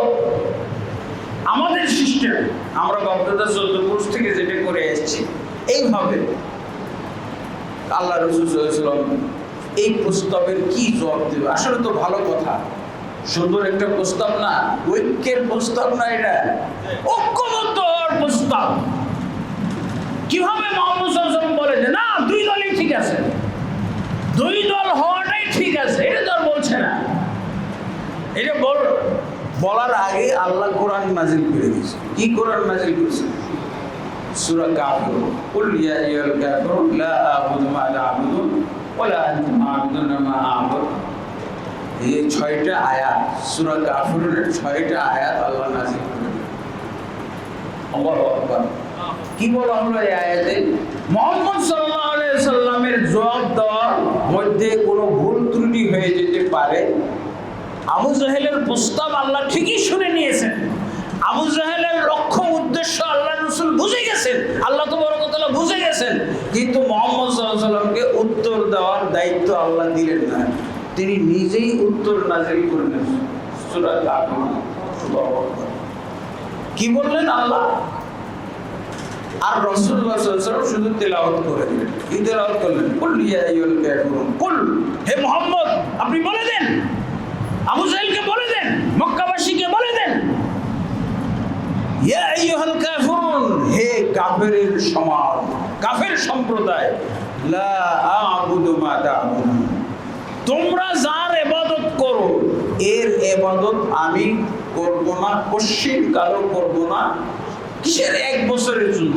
আমাদের সিস্টেম, আমরা বাপদাদা 14 পুরুষ থেকে যেটা করে এসেছি। এইভাবে আল্লাহ রাসূল সাল্লাল্লাহু আলাইহি ওয়াসাল্লাম এই প্রস্তাবের কি জবাব দেবে? আসলে তো ভালো কথা, সুন্দর একটা প্রস্তাব না, ঐক্যের প্রস্তাব না, এটা ঐক্যবদ্ধ হওয়ার প্রস্তাব। কিভাবে মুহাম্মদ সাল্লাল্লাহু আলাইহি ওয়াসাল্লাম বলে যে না 2 দলই ঠিক আছে, 2 দল হওয়াটাই ঠিক আছে, এটা তো আর বলছে না। বলার আগে আল্লাহ কোরআন নাজিল করে দিয়েছে। কি কোরআন নাজিল করেছে? সূরা কাফিরুন, কুল ইয়া আইয়ুহাল কাফিরুন লা আ'বুদু মা তা'বুদুন ওয়া লা আনতুম আ'বুদুনা মা আ'বুদু। এই 6টা আয়াত, সূরা কাফিরুনের 6টা আয়াত আল্লাহ নাজিল করে দিয়েছেন। আল্লাহু আকবার। কি বলা হলো এই আয়াতে? মুহাম্মদ সাল্লাল্লাহু আলাইহি সাল্লামের জবাব দেওয়ার মধ্যে কোনো ভুল ত্রুটি হয়ে যেতে পারে। আবু জাহেলের প্রস্তাব আল্লাহ ঠিকই শুনে নিয়েছেন। আবু জাহেলের লক্ষ্য উদ্দেশ্য আল্লাহ রাসূল বুঝে গেছেন, আল্লাহ তাবারক ওয়া তাআলা বুঝে গেছেন, কিন্তু মুহাম্মদ সাল্লাল্লাহু আলাইহি সাল্লামকে উত্তর দেওয়ার দায়িত্ব আল্লাহ দিলেন না। তিনি নিজেই উত্তর নাযিল করলেন সূরা কাফিরুন। কি বললেন আল্লাহ? আর রাসূলুল্লাহ সাল্লাল্লাহু আলাইহি ওয়াসাল্লাম শুধু তেলাওয়াত করে দিলেন। কি তেলাওয়াত করলেন? কুল ইয়া আইয়ুহাল কাফিরুন, কুল, হে মুহাম্মদ আপনি বলে দেন, আবু জাহেলকে বলে দেন, মক্কাবাসীকে বলে দেন, ইয়া আইয়ুহাল কাফিরুন, হে কাফেরের সমাজ, কাফের সম্প্রদায়, লা আ'বুদু মা তা'বুদুন, তোমরা যার ইবাদত করো এর ইবাদত আমি করব না, পশ্চিম কালো করব না। কিসের? 1 বছরের জন্য,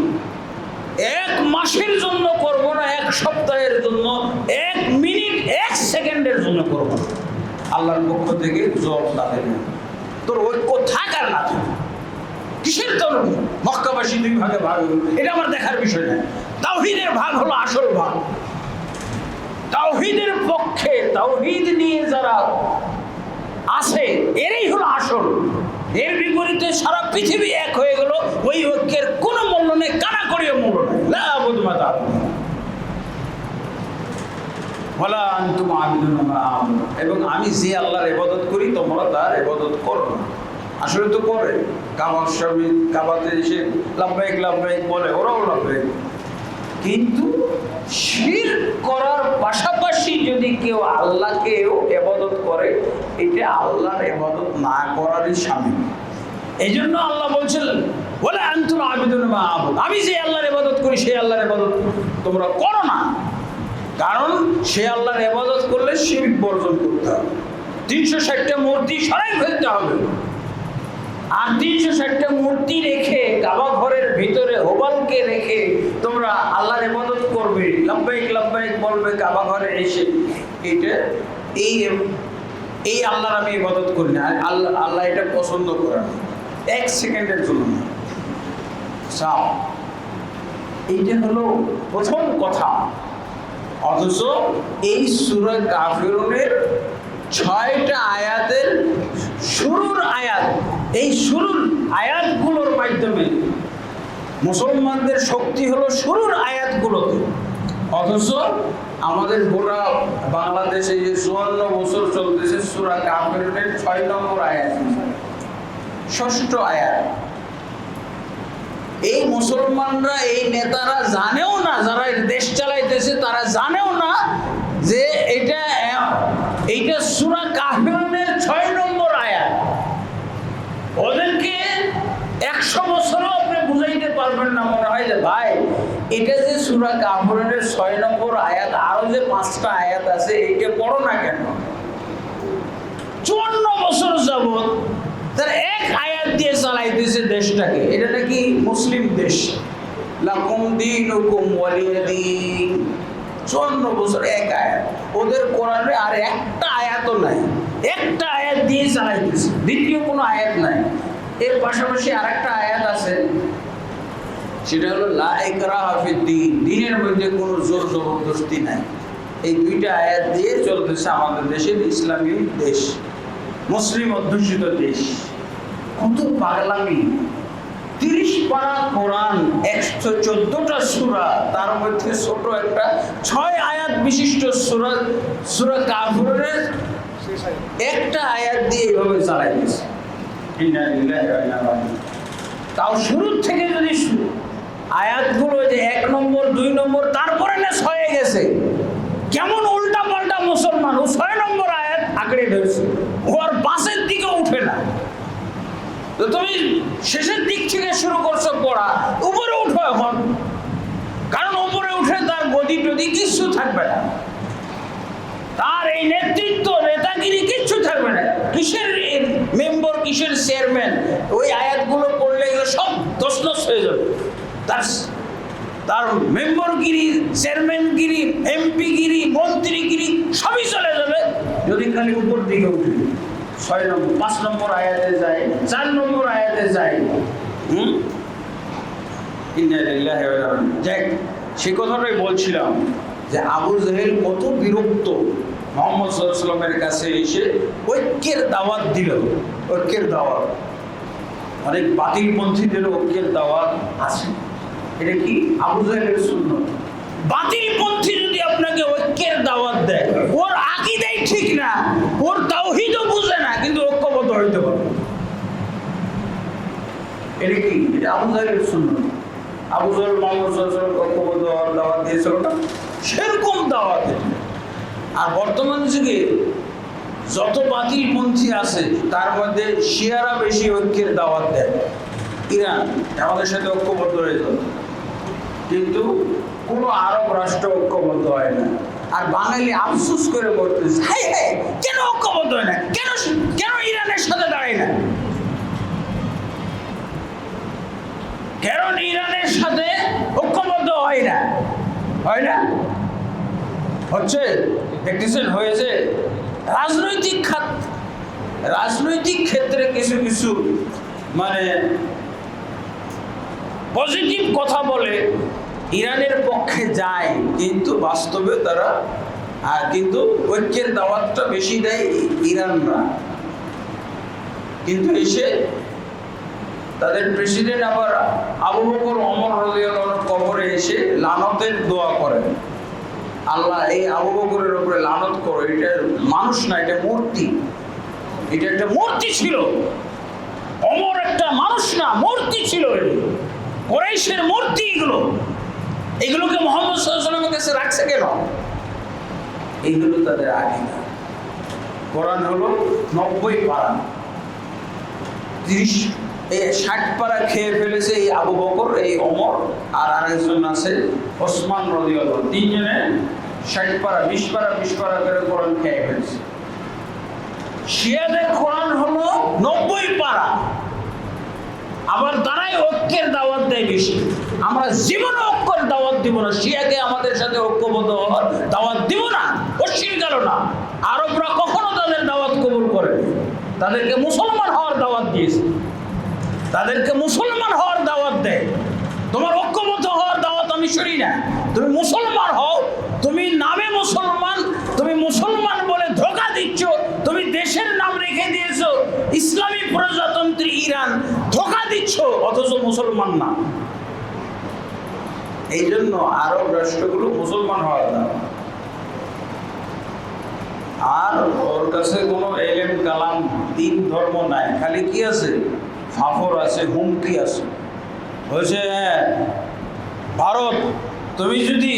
1 মাসের জন্য করব না, 1 সপ্তাহের জন্য, 1 মিনিট 1 সেকেন্ডের জন্য করব না। আল্লাহর পক্ষ থেকে জবাব তাদের তোর ঐক্য থাক আর না থাক, কিসের তোর মক্কাবাসী 2 ভাগে ভাগ হলো, এটা আমার দেখার বিষয় না। তাওহীদের ভাগ হলো আসল ভাগ। তাওহীদের পক্ষে, তাওহীদ নিয়ে যারা আছে এরাই হলো আসল। এর বিপরীতে সারা পৃথিবী এক হয়ে গেল, ওই ঐক্যের কোনো মূল্য নেই, কানা করিও মূল্য নেই। লা আ'বুদু মা তা'বুদুন ওয়া লা আনতুম আ'বিদুনা মা আ'বুদু, এবং আমি যে আল্লাহর ইবাদত করি তোমরা তার ইবাদত করো না। আসলে তো করে, কাবাতে এসে লাব্বাইক লাব্বাইক বলে, ওরাও লাব্বাইক, কিন্তু শিরক করার পাশাপাশি যদি কেউ আল্লাহকেও ইবাদত করে, এটা আল্লাহর ইবাদত না করারই শামিল। এই জন্য আল্লাহ বলছেন ওয়ালা আনতুম আ'বিদুনা মা আ'বুদু, আমি যে আল্লাহর ইবাদত করি সেই আল্লাহর ইবাদত তোমরা করো না। কারণ সে আল্লাহর ইবাদত করলে শিরক বর্জন করতে হবে, 360টা মূর্তি সরাই ফেলতে হবে। আর 360টা মূর্তি রেখে কাবা ঘরের ভিতরে হোবালকে রেখে তোমরা আল্লাহর ইবাদত করবে, লাব্বাইক লাব্বাইক বলবে কাবা ঘরে এসে, এটা এই আল্লাহর আমি ইবাদত করি না, আল্লাহ এটা পছন্দ করে না, 1 সেকেন্ডের জন্য চাও। এইটা হলো প্রথম কথা। অথচ এই সূরা কাফিরুনের 6টা আয়াতের শুরুর আয়াত, এই শুরুর আয়াতগুলোর মাধ্যমে মুসলমানদের শক্তি হলো শুরুর আয়াতগুলোতে। অথচ আমাদের গোটা বাংলাদেশে যে 54 বছর চলতেছে, সূরা কাফিরুনের 6 নম্বর আয়াত, 6ষ্ঠ আয়াত। এই মুসলমানরা, এই নেতারা জানেও না, যারা দেশ চালাইতেছে তারা জানেও না যে এইটা সূরা কাফিরুনের 6 নম্বর আয়াত। ওদেরকে 100 বছরও আপনি বুঝাইতে পারবেন না, মনে হয় যে ভাই এটা যে সূরা কাফিরুনের 6 নম্বর আয়াত, আরো যে 5টা আয়াত আছে এইটা পড়ো না কেন? 54 বছর যাবত তার 1 আয়াত দিয়ে চালাইতেছে দেশটাকে। এটা নাকি মুসলিম দেশ, লাকুম দীনুকুম ওয়ালিয়া দীন, 54 বছর 1 আয়াত। ওদের কোরআনে আর একটা আয়াতও নাই, একটা আয়াত দিয়ে চালাইতেছে, দ্বিতীয় কোনো আয়াত নাই। এর পাশাপাশি আরেকটা আয়াত আছে, সেটা হলো লা ইকরাহা ফিদ্দীন, দ্বীনের মধ্যে কোনো জোর জবরদস্তি নাই। এই 2টা আয়াত দিয়ে চলতেছে আমাদের দেশের ইসলামী দেশ, মুসলিম অধ্যুষিত দেশ। কত পাগলামি! 30 পারা কোরআন, 114টা সূরা, তার মধ্যে ছোট একটা 6 আয়াত বিশিষ্ট সূরা কাফিরুনের একটা আয়াত দিয়ে এইভাবে চালাই দিয়েছে। তাও শুরু থেকে যদি আয়াতগুলো যে 1 নম্বর 2 নম্বর তারপরে না 6 গেছে, কেমন উল্টা পাল্টা মুসলমান! ও 6 নম্বর আয়াত আঁকড়ে ধরছে, ওর 5-এর দিকে উঠে না। তো তুমি শেষের দিক থেকে শুরু করছো পড়া, উপরে উঠো এখন, কারণ উপরে উঠে তার গদি টদি কিচ্ছু থাকবে না, তার এই নেতৃত্ব নেতাগিরি কিচ্ছু থাকবে না। কিসের মেম্বার, কিসের চেয়ারম্যান, ওই আয়াতগুলো পড়লে এগুলো সব তছনছ হয়ে যাবে। তার মেম্বরগিরি, চেয়ারম্যানগিরি, এমপিগিরি, মন্ত্রীগিরি সবই চলে যাবে যদি খালি উপর দিকে উঠে 6 নম্বর 5 নম্বর আয়াতে যায়, 4 নম্বর আয়াতে যায়। যাক, সে কথাটাই বলছিলাম যে আবু জাহেল কত বিরক্ত মুহাম্মদ সাল্লাল্লাহু আলাইহি ওয়াসাল্লামের কাছে এসে ঐক্যের দাওয়াত দিল। ঐক্যের দাওয়াত, অনেক বাতিলপন্থীদের ঐক্যের দাওয়াত আছে। এটা কি আবু জাহেলের সুন্নাত। বাতিলপন্থী যদি আপনাকে ঐক্যের দাওয়াত দেয়, ওর আকীদাই ঠিক না, ওর তাওহীদও বুঝে না, কিন্তু ঐক্যবদ্ধ হইতে পারে। এটা কি? এটা আবু জাহেলের সুন্নাত। আবু জাহেল মুহাম্মদ সাল্লাল্লাহু আলাইহি ওয়াসাল্লাম ঐক্যবদ্ধ হওয়ার দাওয়াত দিয়েছিল না, সেরকম দাওয়াত। আর বর্তমান যুগে যত বাতিলপন্থী আছে তার মধ্যে শিয়ারা বেশি ঐক্যের দাওয়াত দেয়। ইরান আমাদের সাথে ঐক্যবদ্ধ হয়ে যেত, কিন্তু কোনো আরব রাষ্ট্র ঐক্যবদ্ধ হয় না। আর বাঙালি আফসোস করে বলতেছে, হ্যাঁ হ্যাঁ কেন ঐক্যবদ্ধ হয় না, কেন কেন ইরানের সাথে দাঁড়ায় না, কেন ইরানের সাথে ঐক্যবদ্ধ হয় না? হয় না, হচ্ছে, দেখতেছেন হয়েছে। রাজনৈতিক ক্ষেত্রে কিছু কিছু মানে পজিটিভ কথা বলে ইরানের পক্ষে যায়, কিন্তু বাস্তবে তারা কিন্তু ঐক্যের দাওয়াতটা বেশি দেয় ইরানরা। কিন্তু এসে তাদের প্রেসিডেন্ট আবার আবু বকর ওমর রাদিয়াল্লাহু আনহু কবরে এসে লানতের দোয়া করেন, আল্লাহ এই আবু বকরের উপরে লানত করো, এটা মানুষ না, এটা মূর্তি, এটা একটা মূর্তি ছিল। ওমর একটা মানুষ না, মূর্তি ছিল, কুরাইশের মূর্তি। এগুলোকে মুহাম্মদ সাল্লাল্লাহু আলাইহি ওয়াসাল্লামের কাছে রাখছে কেন? এইগুলো তাদের আকীদা। কোরআন হলো 90 পারা, 60 পারা খেয়ে ফেলেছে এই আবু বকর, এই ওমর, আর আরেকজন আছে ওসমান রাদিয়াল্লাহু আনহু। তিনজনে 60 পারা 20 পারা 20 পারা করে কোরআন খেয়ে ফেলেছে। শিয়াদের কোরআন হলো 90 পারা, আবার তারাই ঐক্যের দাওয়াত দেয় বেশি। আমরা জীবনে ঐক্যের দাওয়াত দিব না, শিয়াকে আমাদের সাথে ঐক্যবদ্ধ হওয়ার দাওয়াত দিব না, অস্বীকার গেল না। আরবরা কখনো তাদের দাওয়াত কবুল করে, তাদেরকে মুসলমান হওয়ার দাওয়াত দিয়েছে, তাদেরকে মুসলমান হওয়ার দাওয়াত দেয়। তোমার ঐক্যবদ্ধ হওয়ার দাওয়াত আমি শুনি না। তুমি মুসলমান হও, তুমি নামে মুসলমান, তুমি মুসলমান বলে ধোঁকা দিচ্ছ, তুমি দেশের নাম রেখে দিয়েছো ইসলামী প্রজাতন্ত্রী ইরান, ধোঁকা দিচ্ছ, অথচ মুসলমান না। এই জন্য আরব রাষ্ট্রগুলো মুসলমান হওয়ার দাওয়াত। আর ওর কাছে কোনো এলেম কালাম দিন ধর্ম নাই, খালি কি আছে, ফাফর আছে, হুমকি আছে। বলছে ভারত, তুমি যদি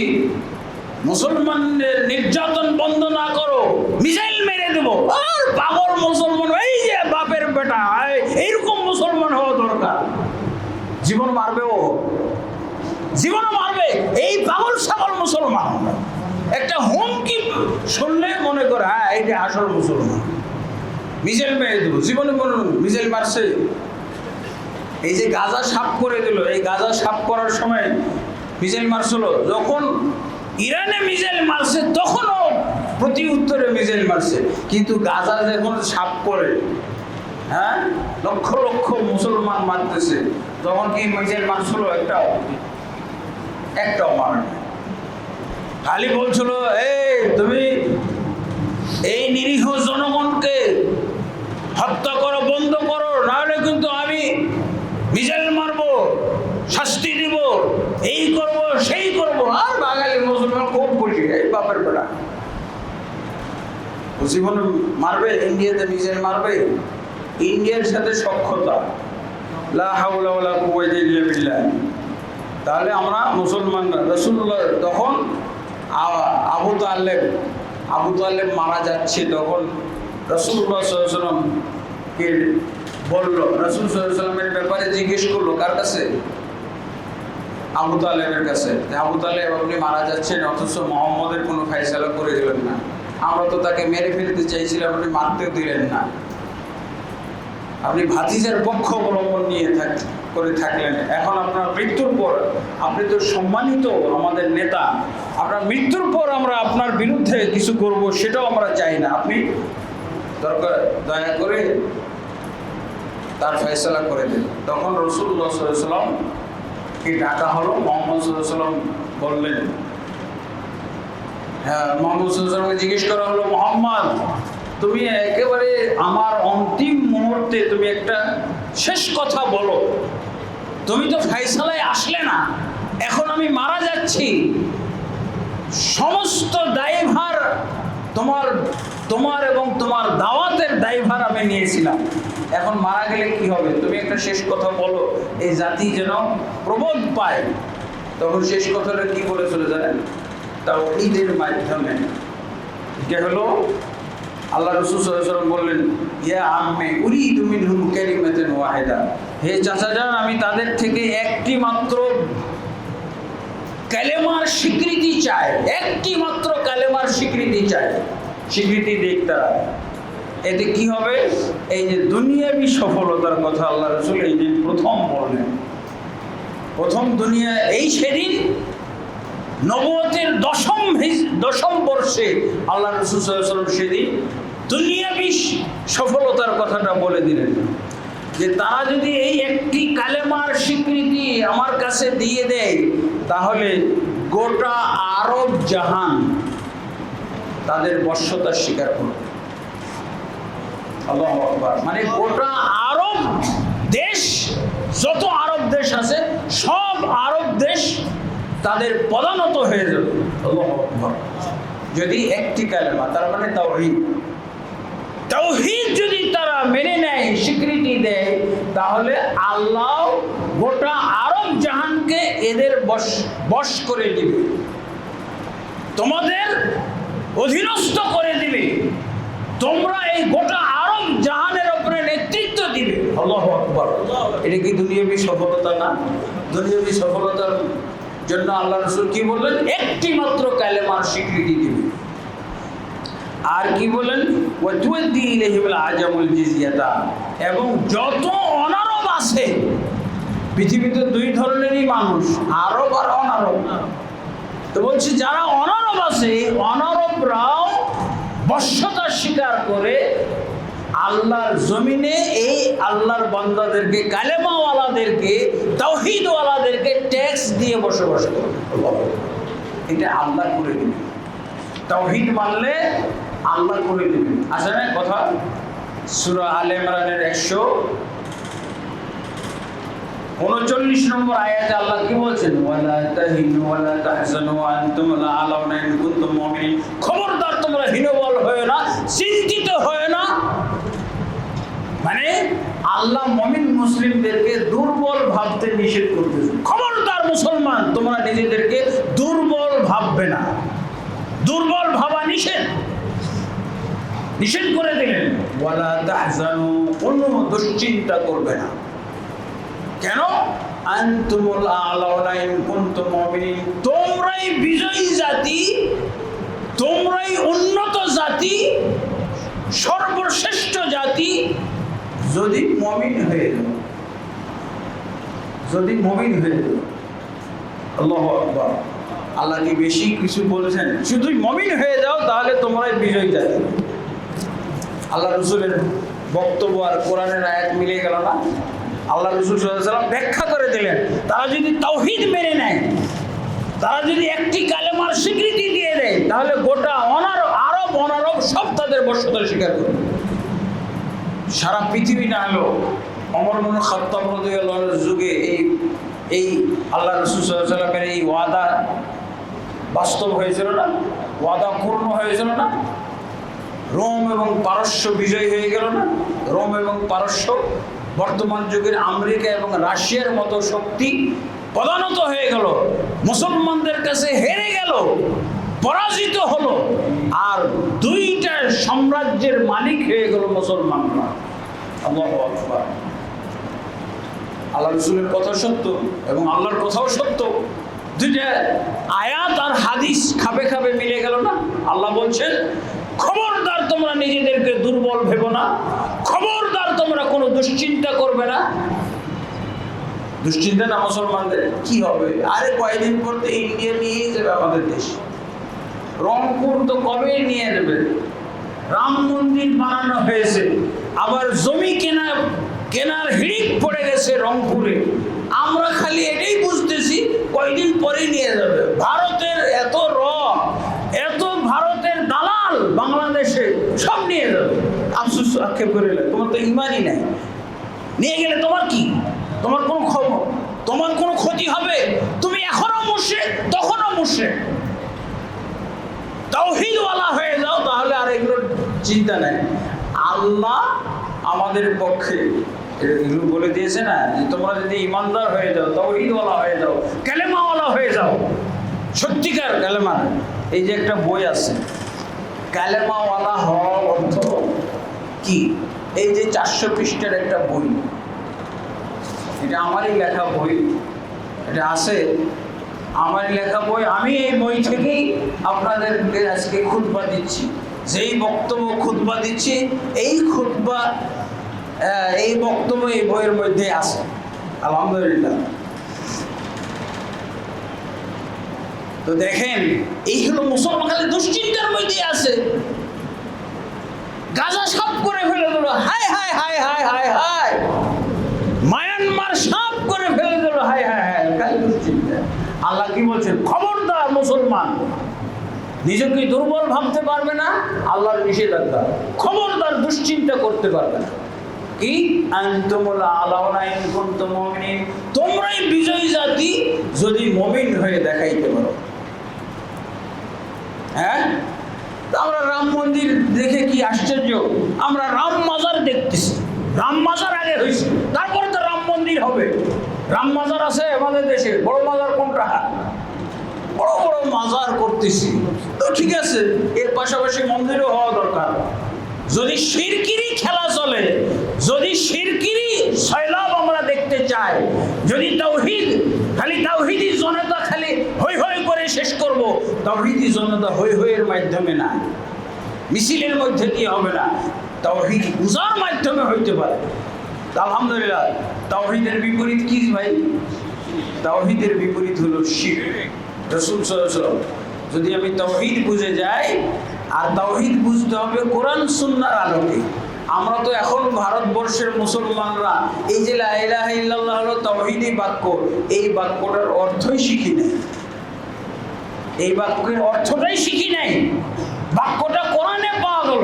মুসলমানদের নির্যাতন বন্ধ না করো মিসাইল মেরে দেবো। আর পাগল মুসলমান, এই যে বাপের বেটা, এইরকম মুসলমান হওয়া দরকার। জীবন মারবে, ও জীবনও মারবে, এই পাগল ছাগল মুসলমান। একটা হুমকি শুনলে মনে করে হ্যাঁ এইটা আসল মুসলমান, মিসাইল মেরে দেবো। জীবনে মিসাইল মারছে। এই যে গাজা সাফ করে দিল, এই গাজা সাফ করার সময় মিসাইল মারছিল, যখন ইরানে মিসাইল মারছে তখনও প্রতি উত্তরে মিসাইল মারছে। কিন্তু গাজা যখন সাফ করে, হ্যাঁ, লক্ষ লক্ষ মুসলমান মারতেছে, তখন কি মিসাইল মারছিল? একটাও মারে। খালি বলছিল এই তুমি এই নিরীহ জনগণকে হত্যা করো, বন্ধ করো, নাহলে কিন্তু আমি মিসাইল মারবো, শাস্তি দিব, এই করব সেই করব। আর বাঙালি মুসলমান খুব খুশি, এই বাপের বেটা জীবনে মারবে, ইন্ডিয়াতে মিসাইল মারবে। ইন্ডিয়ার সাথে সখ্যতা, লা হাওলা ওয়ালা কুওয়াতা ইল্লা বিল্লাহ। তাহলে আমরা মুসলমানরা, রাসূলুল্লাহ তখন আবু তালেব মারা যাচ্ছে, তখন রাসূলুল্লাহ সাল্লাল্লাহু আলাইহি ওয়াসাল্লামকে বললো, রাসূল সাল্লাল্লাহু আলাইহি ওয়াসাল্লামের ব্যাপারে জিজ্ঞেস করলো, কার কাছে? আবু তালেবের কাছে। আবু তালেব, আপনি মারা যাচ্ছেন, অথচ মুহাম্মদের কোনো ফায়সালা করে দিলেন না। আমরা তো তাকে মেরে ফেলতে চাইছিলাম, আপনি মারতেও দিলেন না। আপনি ভাতিজার পক্ষ অবলম্বন নিয়ে করে থাকলেন। এখন আপনার মৃত্যুর পর, আপনি তো সম্মানিত আমাদের নেতা, আপনার মৃত্যুর পর আমরা আপনার বিরুদ্ধে কিছু করব সেটাও আমরা চাই না। আপনি দরকার দয়া করে তার ফয়সালা করে দেন। তখন রাসূলুল্লাহ সাল্লাল্লাহু আলাইহি ওয়াসাল্লাম কি ডাকা হলো। মুহাম্মদ সাল্লাল্লাহু আলাইহি ওয়াসাল্লাম বললেন, হ্যাঁ, মুহাম্মদ সাল্লাল্লাহু আলাইহি ওয়াসাল্লামকে জিজ্ঞেস করা হলো, মুহাম্মদ তুমি একেবারে আমার অন্তিম মুহূর্তে তুমি একটা শেষ কথা বলো, তুমি তো ফয়সালায় আসলে না, এখন আমি মারা যাচ্ছি, সমস্ত দায়ভার তোমার এবং তোমার দাওয়াতের দায়ভার আমি নিয়েছিলাম, এখন মারা গেলে কি হবে, তুমি একটা শেষ কথা বলো, এই জাতি যেন প্রবোধ পায়। তখন শেষ কথাটা কি বলে চলে যায়, তাওহীদের মাধ্যমে। এটা হলো আল্লাহ রাসূল সাল্লাল্লাহু আলাইহি ওয়াসাল্লাম বললেন, ইয়া আম্মি উরিদু মিনহুম কালিমাতান ওয়াহিদা, হে চাচাজান আমি তাদের থেকে একটি মাত্র কালেমার স্বীকৃতি চাই, একটি মাত্র কালেমার স্বীকৃতি চাই, স্বীকৃতি দিক তারা। এতে কি হবে, এই যে দুনিয়াবি সফলতার কথা আল্লাহ রাসূল এই যে প্রথম বললেন, প্রথম দুনিয়া এই সেদিন নবুয়তের দশম বর্ষে আল্লাহ রাসূল সাল্লাল্লাহু আলাইহি ওয়াসাল্লাম সেদিন দুনিয়াবি সফলতার কথাটা বলে দিলেন, যে তারা যদি এই একটি কালেমার স্বীকৃতি আমার কাছে দিয়ে দেয়, তাহলে গোটা আরব জাহান তাদের বশ্যতার স্বীকার করবে। আল্লাহু আকবার। মানে গোটা আরব দেশ, যত আরব দেশ আছে সব আরব দেশ তাদের পদানত হয়ে যাবে। আল্লাহু আকবার। যদি একটি কালেমা, তার মানে তাওহীদ, তাওহীদ যদি তারা মেনে নেয়, স্বীকৃতি দেয়, তাহলে আল্লাহ গোটা আরব জাহানকে এদের বশ করে দিবে, তোমাদের অধীনস্থ করে দিবে, তোমরা এই গোটা আরব জাহানের উপরে নেতৃত্ব দিবে। আল্লাহু আকবার। এটা কি দুনিয়াবি সফলতা না? দুনিয়াবি সফলতার জন্য আল্লাহ রাসূল কি বললেন, একটি মাত্র কালেমার স্বীকৃতি দিবে। আর কি বলেন, ওয়াতুদ্দি ইলাইহিল আজামুল জিজিয়াতা, এবং যত অনারব আছে পৃথিবীতে দুই ধরনেরই মানুষ, আরব আর অনারব। তো বলছি যারা অনারব আছে, অনারবরাও বশ্যতা স্বীকার করে আল্লাহর জমিনে এই আল্লাহর বান্দাদেরকে, কালেমাওয়ালাদেরকে, তাওহীদওয়ালাদেরকে ট্যাক্স দিয়ে বসবাস করবে। এটা আল্লাহ করে দিবে। তাওহীদ মানলে আল্লাহ করে দিবেন। আছে না কথা, সূরা আলে ইমরানের 139 নম্বর আয়াতে আল্লাহ কি বলছেন, ওয়ালা তাহিনু ওয়ালা তাহজানু ওয়া আনতুম লা আলাউনা ইন কুনতুম মুমিনিন, খবরদার তোমরা হীনবল হয় না, চিন্তিত হয় না। মানে আল্লাহ মুমিন মুসলিমদেরকে দুর্বল ভাবতে নিষেধ করতেছেন। খবরদার মুসলমান, তোমরা নিজেদেরকে দুর্বল ভাববে না, দুর্বল ভাবা নিষেধ করে দিলেন। ওয়ালা তাহজানু, কোনো দুশ্চিন্তা করবে না। কেন? আনতুমুল আ'লাউনা ইন কুনতুম মুমিনিন, তোমরাই বিজয়ী জাতি, তোমরাই উন্নত জাতি, সর্বশ্রেষ্ঠ জাতি, যদি মুমিন হয়ে যাও, যদি মুমিন হয়ে যাও। আল্লাহু আকবার। আল্লাহ কি বেশি কিছু বলেছেন? শুধু মুমিন হয়ে যাও, তাহলে তোমরাই বিজয়ী জাতি। আল্লাহ রাসূলের বক্তব্য আর কোরআনের আয়াত মিলে গেল না? আল্লাহ রাসূল সাল্লাল্লাহু আলাইহি ওয়াসাল্লাম ব্যাখ্যা করে দিলেন, তারা যদি তাওহীদ মেনে নেয়, তারা যদি একটি কালেমার স্বীকৃতি দিয়ে দেয়, তাহলে গোটা আরব অনারব সব তাদের বশ্যতার স্বীকার করবে। সারা পৃথিবী না হলো ওমর ইবনে খাত্তাব রাদিয়াল্লাহু আনহুর যুগে এই আল্লাহ রাসূল সাল্লাল্লাহু আলাইহি ওয়াসাল্লামের এই ওয়াদা বাস্তব হয়েছিল না? ওয়াদা পূর্ণ হয়েছিল না? রোম এবং পারস্য বিজয় হয়ে গেল না? রোম এবং পারস্য বর্তমান যুগের আমেরিকা এবং রাশিয়ার মতো শক্তি পদানত হয়ে গেল, মুসলমানদের কাছে হেরে গেল, পরাজিত হলো, আর দুইটা সাম্রাজ্যের মালিক হয়ে গেল মুসলমানরা। আল্লাহু আকবার। আল্লাহ রাসূলের কথা সত্য এবং আল্লাহর কথাও সত্য, দুইটা আয়াত আর হাদিস খাবে খাবে মিলে গেল না? আল্লাহ বলছেন, খবরদার তোমরা নিজেদেরকে দুর্বল ভেবো না, খবরদার তোমরা তোমরা কোনো দুশ্চিন্তা করবে না। দুশ্চিন্তা না মুসলমানদের, কি হবে? আরে কয়েকদিন পর তো ইন্ডিয়া নিয়ে যাবে আমাদের দেশ, রংপুর তো কবে নিয়ে যাবে। রাম মন্দির বানানো হয়েছে, আবার জমি কেনার হিড়িক পড়ে গেছে রংপুরে। আমরা খালি এটাই বুঝতেছি কয়েকদিন পরে নিয়ে যাবে। ভারতের এত ভারতের দালাল বাংলাদেশে সব নিয়ে যাবে। আফসোস আক্ষেপ করে, তোমার তো ইমানই নাই, নিয়ে গেলে তোমার কি? তোমার কোনো খবর, তোমার কোনো ক্ষতি হবে? তুমি এখনো মুশরিক, তখনও মুশরিক। তাওহীদওয়ালা হয়ে যাও, তাহলে আর এগুলো চিন্তা নাই। আল্লাহ আমাদের পক্ষে এগুলো বলে দিয়েছে না, যে তোমরা যদি ইমানদার হয়ে যাও, তাওহীদওয়ালা হয়ে যাও, কালেমাওয়ালা হয়ে যাও, সত্যিকার কালেমা। এই যে একটা বই আছে, কালেমাওয়ালা হওয়ার অর্থ কি? এই যে 400 পৃষ্ঠার একটা বই, এটা আমারই লেখা বই, এটা আছে আমারই লেখা বই। আমি এই বই থেকেই আপনাদেরকে আজকে খুতবা দিচ্ছি, যেই বক্তব্য খুতবা দিচ্ছি, এই খুতবা এই বক্তব্য এই বইয়ের মধ্যে আছে। আলহামদুলিল্লাহ। তো দেখেন, এই হলো মুসলমান খালি দুশ্চিন্তার মধ্যে আছে। গাজা সাফ করে ফেলে দিল, হায় হায় হায় হায় হায় হায়। মায়ানমার সাফ করে ফেলে দিল, হায় হায় হায়, খালি দুশ্চিন্তা। আল্লাহ কি বলছেন? খবরদার মুসলমান, নিজেকে দুর্বল ভাবতে পারবে না, আল্লাহর নিষেধাজ্ঞা। খবরদার দুশ্চিন্তা করতে পারবে না। কি? আনতুমুল আলাউনা ইন কুনতুম মুমিনিন, তোমরাই বিজয়ী জাতি যদি মুমিন হয়ে দেখাইতে পারো। হ্যাঁ, আমরা রাম মন্দির দেখে কি আশ্চর্য, আমরা রাম মাজার দেখতেছি। রাম মাজার আগে হয়েছে, তারপরে তো রাম মন্দির হবে। রাম মাজার আছে আমাদের দেশে, বড় মাজার কোনটা? বড় বড় মাজার করতেছি, তো ঠিক আছে, এর পাশাপাশি মন্দিরও হওয়া দরকার। যদি শিরকিরি খেলা চলে, যদি শিরকিরি সয়লাব আমরা দেখতে চাই, যদি তাওহীদ খালি তাওহীদি জনতা খালি হই হই করে শেষ করব, তাওহীদি জনতা হই হইয়ের মাধ্যমে না, মিছিলের মধ্যে দিয়ে হবে না, তাওহীদ বুঝার মাধ্যমে হইতে পারে। আলহামদুলিল্লাহ। তাওহীদের বিপরীত কি ভাই? তাওহীদের বিপরীত হলো শিরক। রাসূল সাল্লাল্লাহু আলাইহি ওয়াসাল্লাম, যদি আমি তাওহীদ বুঝে যাই, আর তাওহীদ বুঝতে হবে কোরআন সুন্নাহর আলোকে। আমরা তো এখন ভারতবর্ষের মুসলমানরা এই যে লা ইলাহা ইল্লাল্লাহ হলো তাওহীদি বাক্য, এই বাক্যটার অর্থই শিখি নাই। এই বাক্যের অর্থটাই শিখি নাই। বাক্যটা কোরআনে পাওয়া গেল,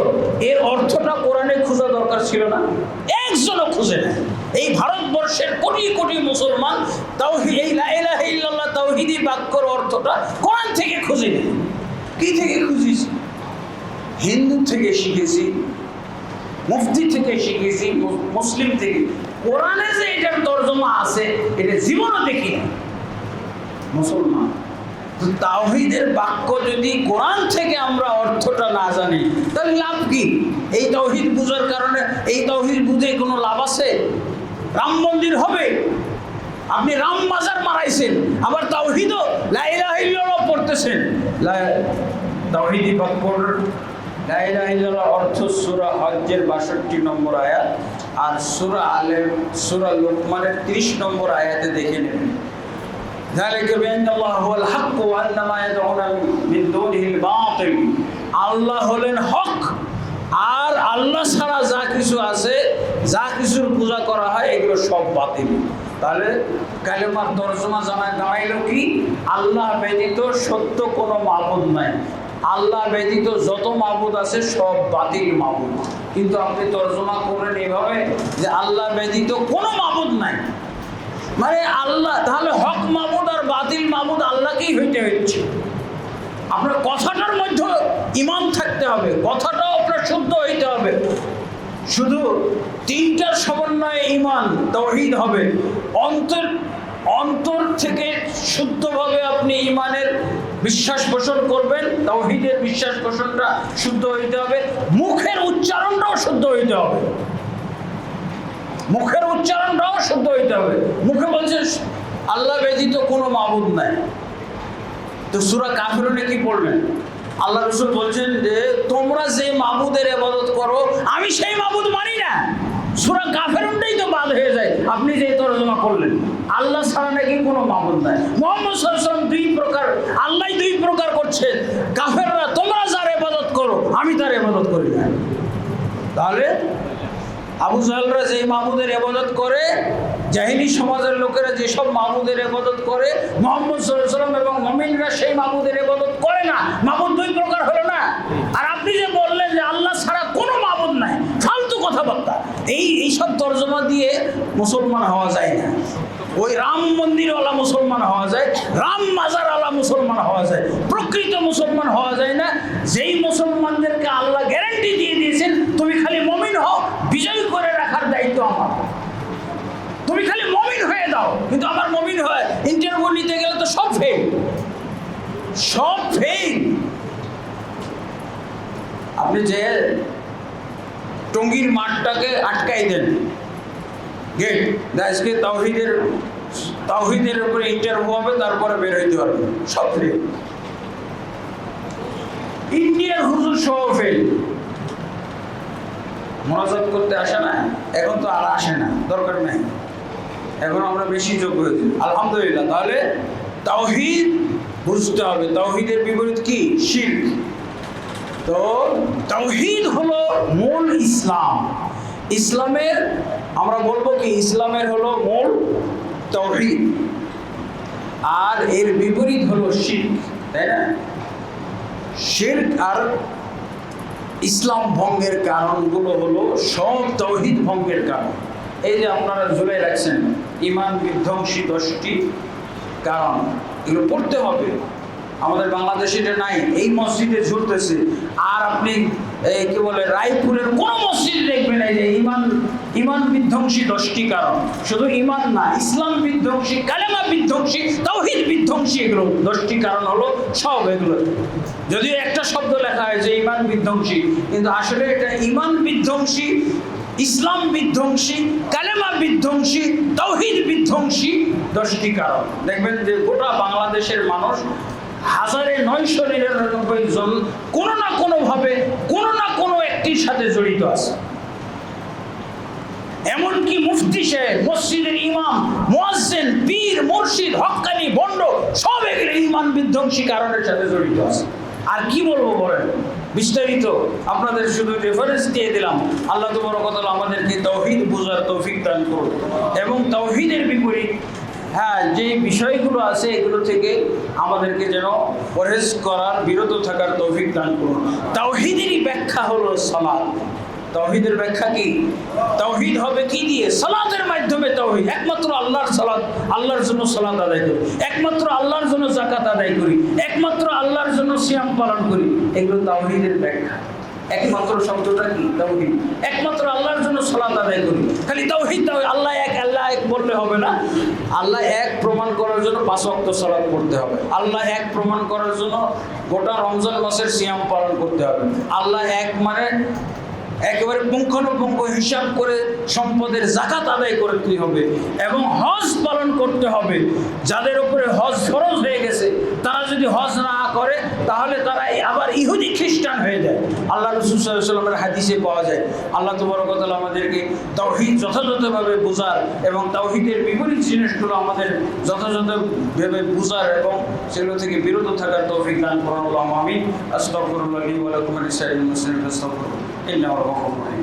এর অর্থটা কোরআনে খোঁজা দরকার ছিল না? একজনও খুঁজে নেয়। এই ভারতবর্ষের কোটি কোটি মুসলমান তাওহীদ, এই লা ইলাহা ইল্লাল্লাহ তাওহীদি বাক্যের অর্থটা কোরআন থেকে খুঁজে নেয়। কি থেকে খুঁজেছি? হিন্দু থেকে শিখেছি, মুফতি থেকে শিখেছি, মুসলিম থেকে। কোরআনে যে এটার তর্জমা আছে, এটা জীবনও দেখি না মুসলমান। তো তাওহীদের বাক্য যদি কোরআন থেকে আমরা অর্থটা না জানি, তাহলে লাভ কি? এই তাওহীদ বুঝার কারণে, এই তাওহীদ বুঝে কোনো লাভ আছে? রাম মন্দির হবে, আপনি রাম মাজার মারাইছেন, আবার তাওহীদও লা ইলাহা ইল্লাল্লাহ পড়তেছেন। তাওহীদি বাক্যর লা ইলাহা ইল্লাল্লাহ অর্থ সূরা হজ্জের 62 নম্বর আয়াত, আর সূরা লুকমানের 30 নম্বর আয়াতে দেখে নেবেন। ذلك بأن الله هو الحق وأن ما يدعون من دونه الباطل। আল্লাহ হলেন হক, আর আল্লাহ ছাড়া যা কিছু আছে, যা কিছুর পূজা করা হয়, এগুলো সব বাতিল। তাহলে কালেমার তর্জমা জানা দাঁড়াইলো কি? আল্লাহ ব্যতীত সত্য কোনো মাবুদ নাই, আল্লাহ ব্যতীত যত মাবুদ আছে সব বাতিল মাবুদ। কিন্তু আপনি তর্জমা করেন এভাবে যে আল্লাহ ব্যতীত কোনো মাবুদ নাই, মানে আল্লাহ, তাহলে হক মাবুদ আর বাতিল মাবুদ আল্লাহকেই হইতে হচ্ছে। আপনার কথাটার মধ্যে ঈমান থাকতে হবে, কথাটাও আপনার শুদ্ধ হইতে হবে। শুধু তিনটার সমন্বয়ে ঈমান তাওহীদ হবে। অন্তর থেকে শুদ্ধভাবে আপনি ঈমানের বিশ্বাস পোষণ করবেন, তাওহীদের বিশ্বাস পোষণটা শুদ্ধ হইতে হবে। মুখের উচ্চারণটাও শুদ্ধ হইতে হবে, মুখের উচ্চারণটাও শুদ্ধ হইতে হবে। মুখে বলছে আল্লাহ ব্যতীত কোনো মাবুদ নাই, তো সূরা কাফিরুনে কি পড়বেন? আল্লাহ রাসূল বলছেন যে তোমরা যে মাবুদের ইবাদত করো, আমি সেই মাবুদ মানি না।
সূরা কাফিরুনটাই তো বাদ হয়ে যায় আপনি যে তরজমা করলেন। আল্লাহ ছাড়া নাকি কোনো মাবুদ নাই। মুহাম্মদ সাল্লাল্লাহু আলাইহি ওয়াসাল্লাম দুই প্রকার, আল্লাহ দুই প্রকার করছে। কাফেররা তোমরা যার ইবাদত করো আমি তার ইবাদত করি না। তাহলে আবু জাহলরা যেই মাবুদের ইবাদত করে, জাহিলি সমাজের লোকেরা যেসব মাবুদের ইবাদত করে, মুহাম্মদ সাল্লাল্লাহু আলাইহি ওয়াসাল্লাম এবং মুমিনরা সেই মাবুদের ইবাদত করে না। মাবুদ দুই প্রকার হলো না? আর আপনি যে বললেন যে আল্লাহ ছাড়া কোনো মাবুদ নাই, ফালতু কথাবার্তা। এইসব তর্জমা দিয়ে মুসলমান হওয়া যায় না। ওই রাম মন্দিরওয়ালা মুসলমান হওয়া যায়, রাম মাজারওয়ালা মুসলমান হওয়া যায়, প্রকৃত মুসলমান হওয়া যায় না। যেই মুসলমানদেরকে আল্লাহ গ্যারান্টি দিয়ে দিয়েছেন তুমি খালি মুমিন হও, বিজয় করে রাখার দায়িত্ব আমার, তুমি খালি মুমিন হয়ে দাও। কিন্তু আমার মুমিন হয় ইন্টারভিউ নিতে গেলে তো সব ফেল, সব ফেল। আপনি যে টঙ্গীর মাঠটাকে আটকাই দেন গেট, আজকে তাওহীদের উপরে ইন্টারভিউ হবে, তারপরে বের হইতে পারবে, সব ফেল। ইন্ডিয়ার হুজুর সহ ফেল। মোনাজাত করতে আসে না, এখন তো আর আসে না, দরকার নাই, এখন আমরা বেশি যোগ্য হয়েছি আলহামদুলিল্লাহ। তাহলে তাওহীদ বুঝতে হবে। তাওহীদের বিপরীত কি? শিরক। তো তাওহীদ হলো মূল ইসলাম। ইসলামের আমরা বলবো কি, ইসলামের হলো মূল তাওহীদ, আর এর বিপরীত হলো শিরক, তাই না? শিরক আর ইসলাম ভঙ্গের কারণগুলো হলো সব তাওহীদ ভঙ্গের কারণ। এই যে আপনারা ঝুলে রাখছেন ঈমান বিধ্বংসী 10টি কারণ, এগুলো পড়তে হবে। আমাদের বাংলাদেশে এটা নাই, এই মসজিদে ঝুলতেছে। আর আপনি কি বলে রায়পুরের কোন মসজিদ দেখবেন এই যে ঈমান বিধ্বংসী 10টি কারণ। শুধু ঈমান না, ইসলাম বিধ্বংসী, কালেমা বিধ্বংসী, তাওহীদ বিধ্বংসী, এগুলো 10টি কারণ হলো সব এগুলো। যদিও একটা শব্দ লেখা হয় যে ঈমান বিধ্বংসী, কিন্তু আসলে এটা ঈমান বিধ্বংসী, ইসলাম বিধ্বংসী, কালেমা বিধ্বংসী, তাওহীদ বিধ্বংসী 10টি কারণ। দেখবেন যে গোটা বাংলাদেশের মানুষ 1999 জন কোনো না কোনোভাবে কোনো না কোনো একটির সাথে জড়িত আছে। এমনকি মুফতি সাহেব, মসজিদের ইমাম, মুয়াজ্জিন, পীর, মুর্শিদ, হক্কানি, বন্ড সব এগুলো ঈমান বিধ্বংসী কারণের সাথে জড়িত আছে। আর কি বলবো বলেন, বিস্তারিত আপনাদের শুধু রেফারেন্স দিয়ে দিলাম। আল্লাহ তাবারক ওয়া তাআলা আমাদেরকে তাওহীদ বুঝার তৌফিক দান করুন এবং তাওহীদের বিপরীত যে বিষয়গুলো আছে এগুলো থেকে আমাদেরকে যেন পরহেজ করার, বিরত থাকার তৌফিক দান করুন। তাওহীদেরই ব্যাখ্যা হলো সালাত। তাওহীদের ব্যাখ্যা কি? তাওহীদ হবে কি দিয়ে? সালাতের মাধ্যমে তাওহীদ। একমাত্র আল্লাহর সালাত, আল্লাহর জন্য সালাত আদায় করি, একমাত্র আল্লাহর জন্য যাকাত আদায় করি, একমাত্র আল্লাহর জন্য সিয়াম পালন করি, এগুলো তাওহীদের ব্যাখ্যা। একমাত্র শব্দটা কি? তাওহীদ। একমাত্র আল্লাহর জন্য সালাত আদায় করি, খালি তাওহীদ। আল্লাহ এক, আল্লাহ এক বললে হবে না। আল্লাহ এক প্রমাণ করার জন্য 5 ওয়াক্ত সালাত পড়তে হবে। আল্লাহ এক প্রমাণ করার জন্য গোটা রমজান মাসের সিয়াম পালন করতে হবে। আল্লাহ এক মানে একেবারে পুঙ্খানুপুঙ্খ হিসাব করে সম্পদের যাকাত আদায় করতে হবে এবং হজ পালন করতে হবে। যাদের উপরে হজ ফরজ হয়ে গেছে তারা যদি হজ না করে তাহলে তারা আবার ইহুদি খ্রিস্টান হয়ে যায়। আল্লাহ রাসূল সাল্লাল্লাহু আলাইহি ওয়াসাল্লামের হাদিসে পাওয়া যায়। আল্লাহ তাবারক ওয়া তাআলা আমাদেরকে তাওহীদ যথাযথভাবে বোঝার এবং তাওহীদের বিপরীত জিনিসগুলো আমাদের যথাযথভাবে বোঝার এবং সেগুলো থেকে বিরত থাকার তৌফিক দান করুন। আল্লাহুম্মা আমিন। আস্তাগফিরুল্লাহ লি ওয়া লাকুম ওয়া লিসাইরিল মুসলিমিন ফাস্তাগফিরুহু ইন্নাহু হুয়াল গফুরুর রহিম।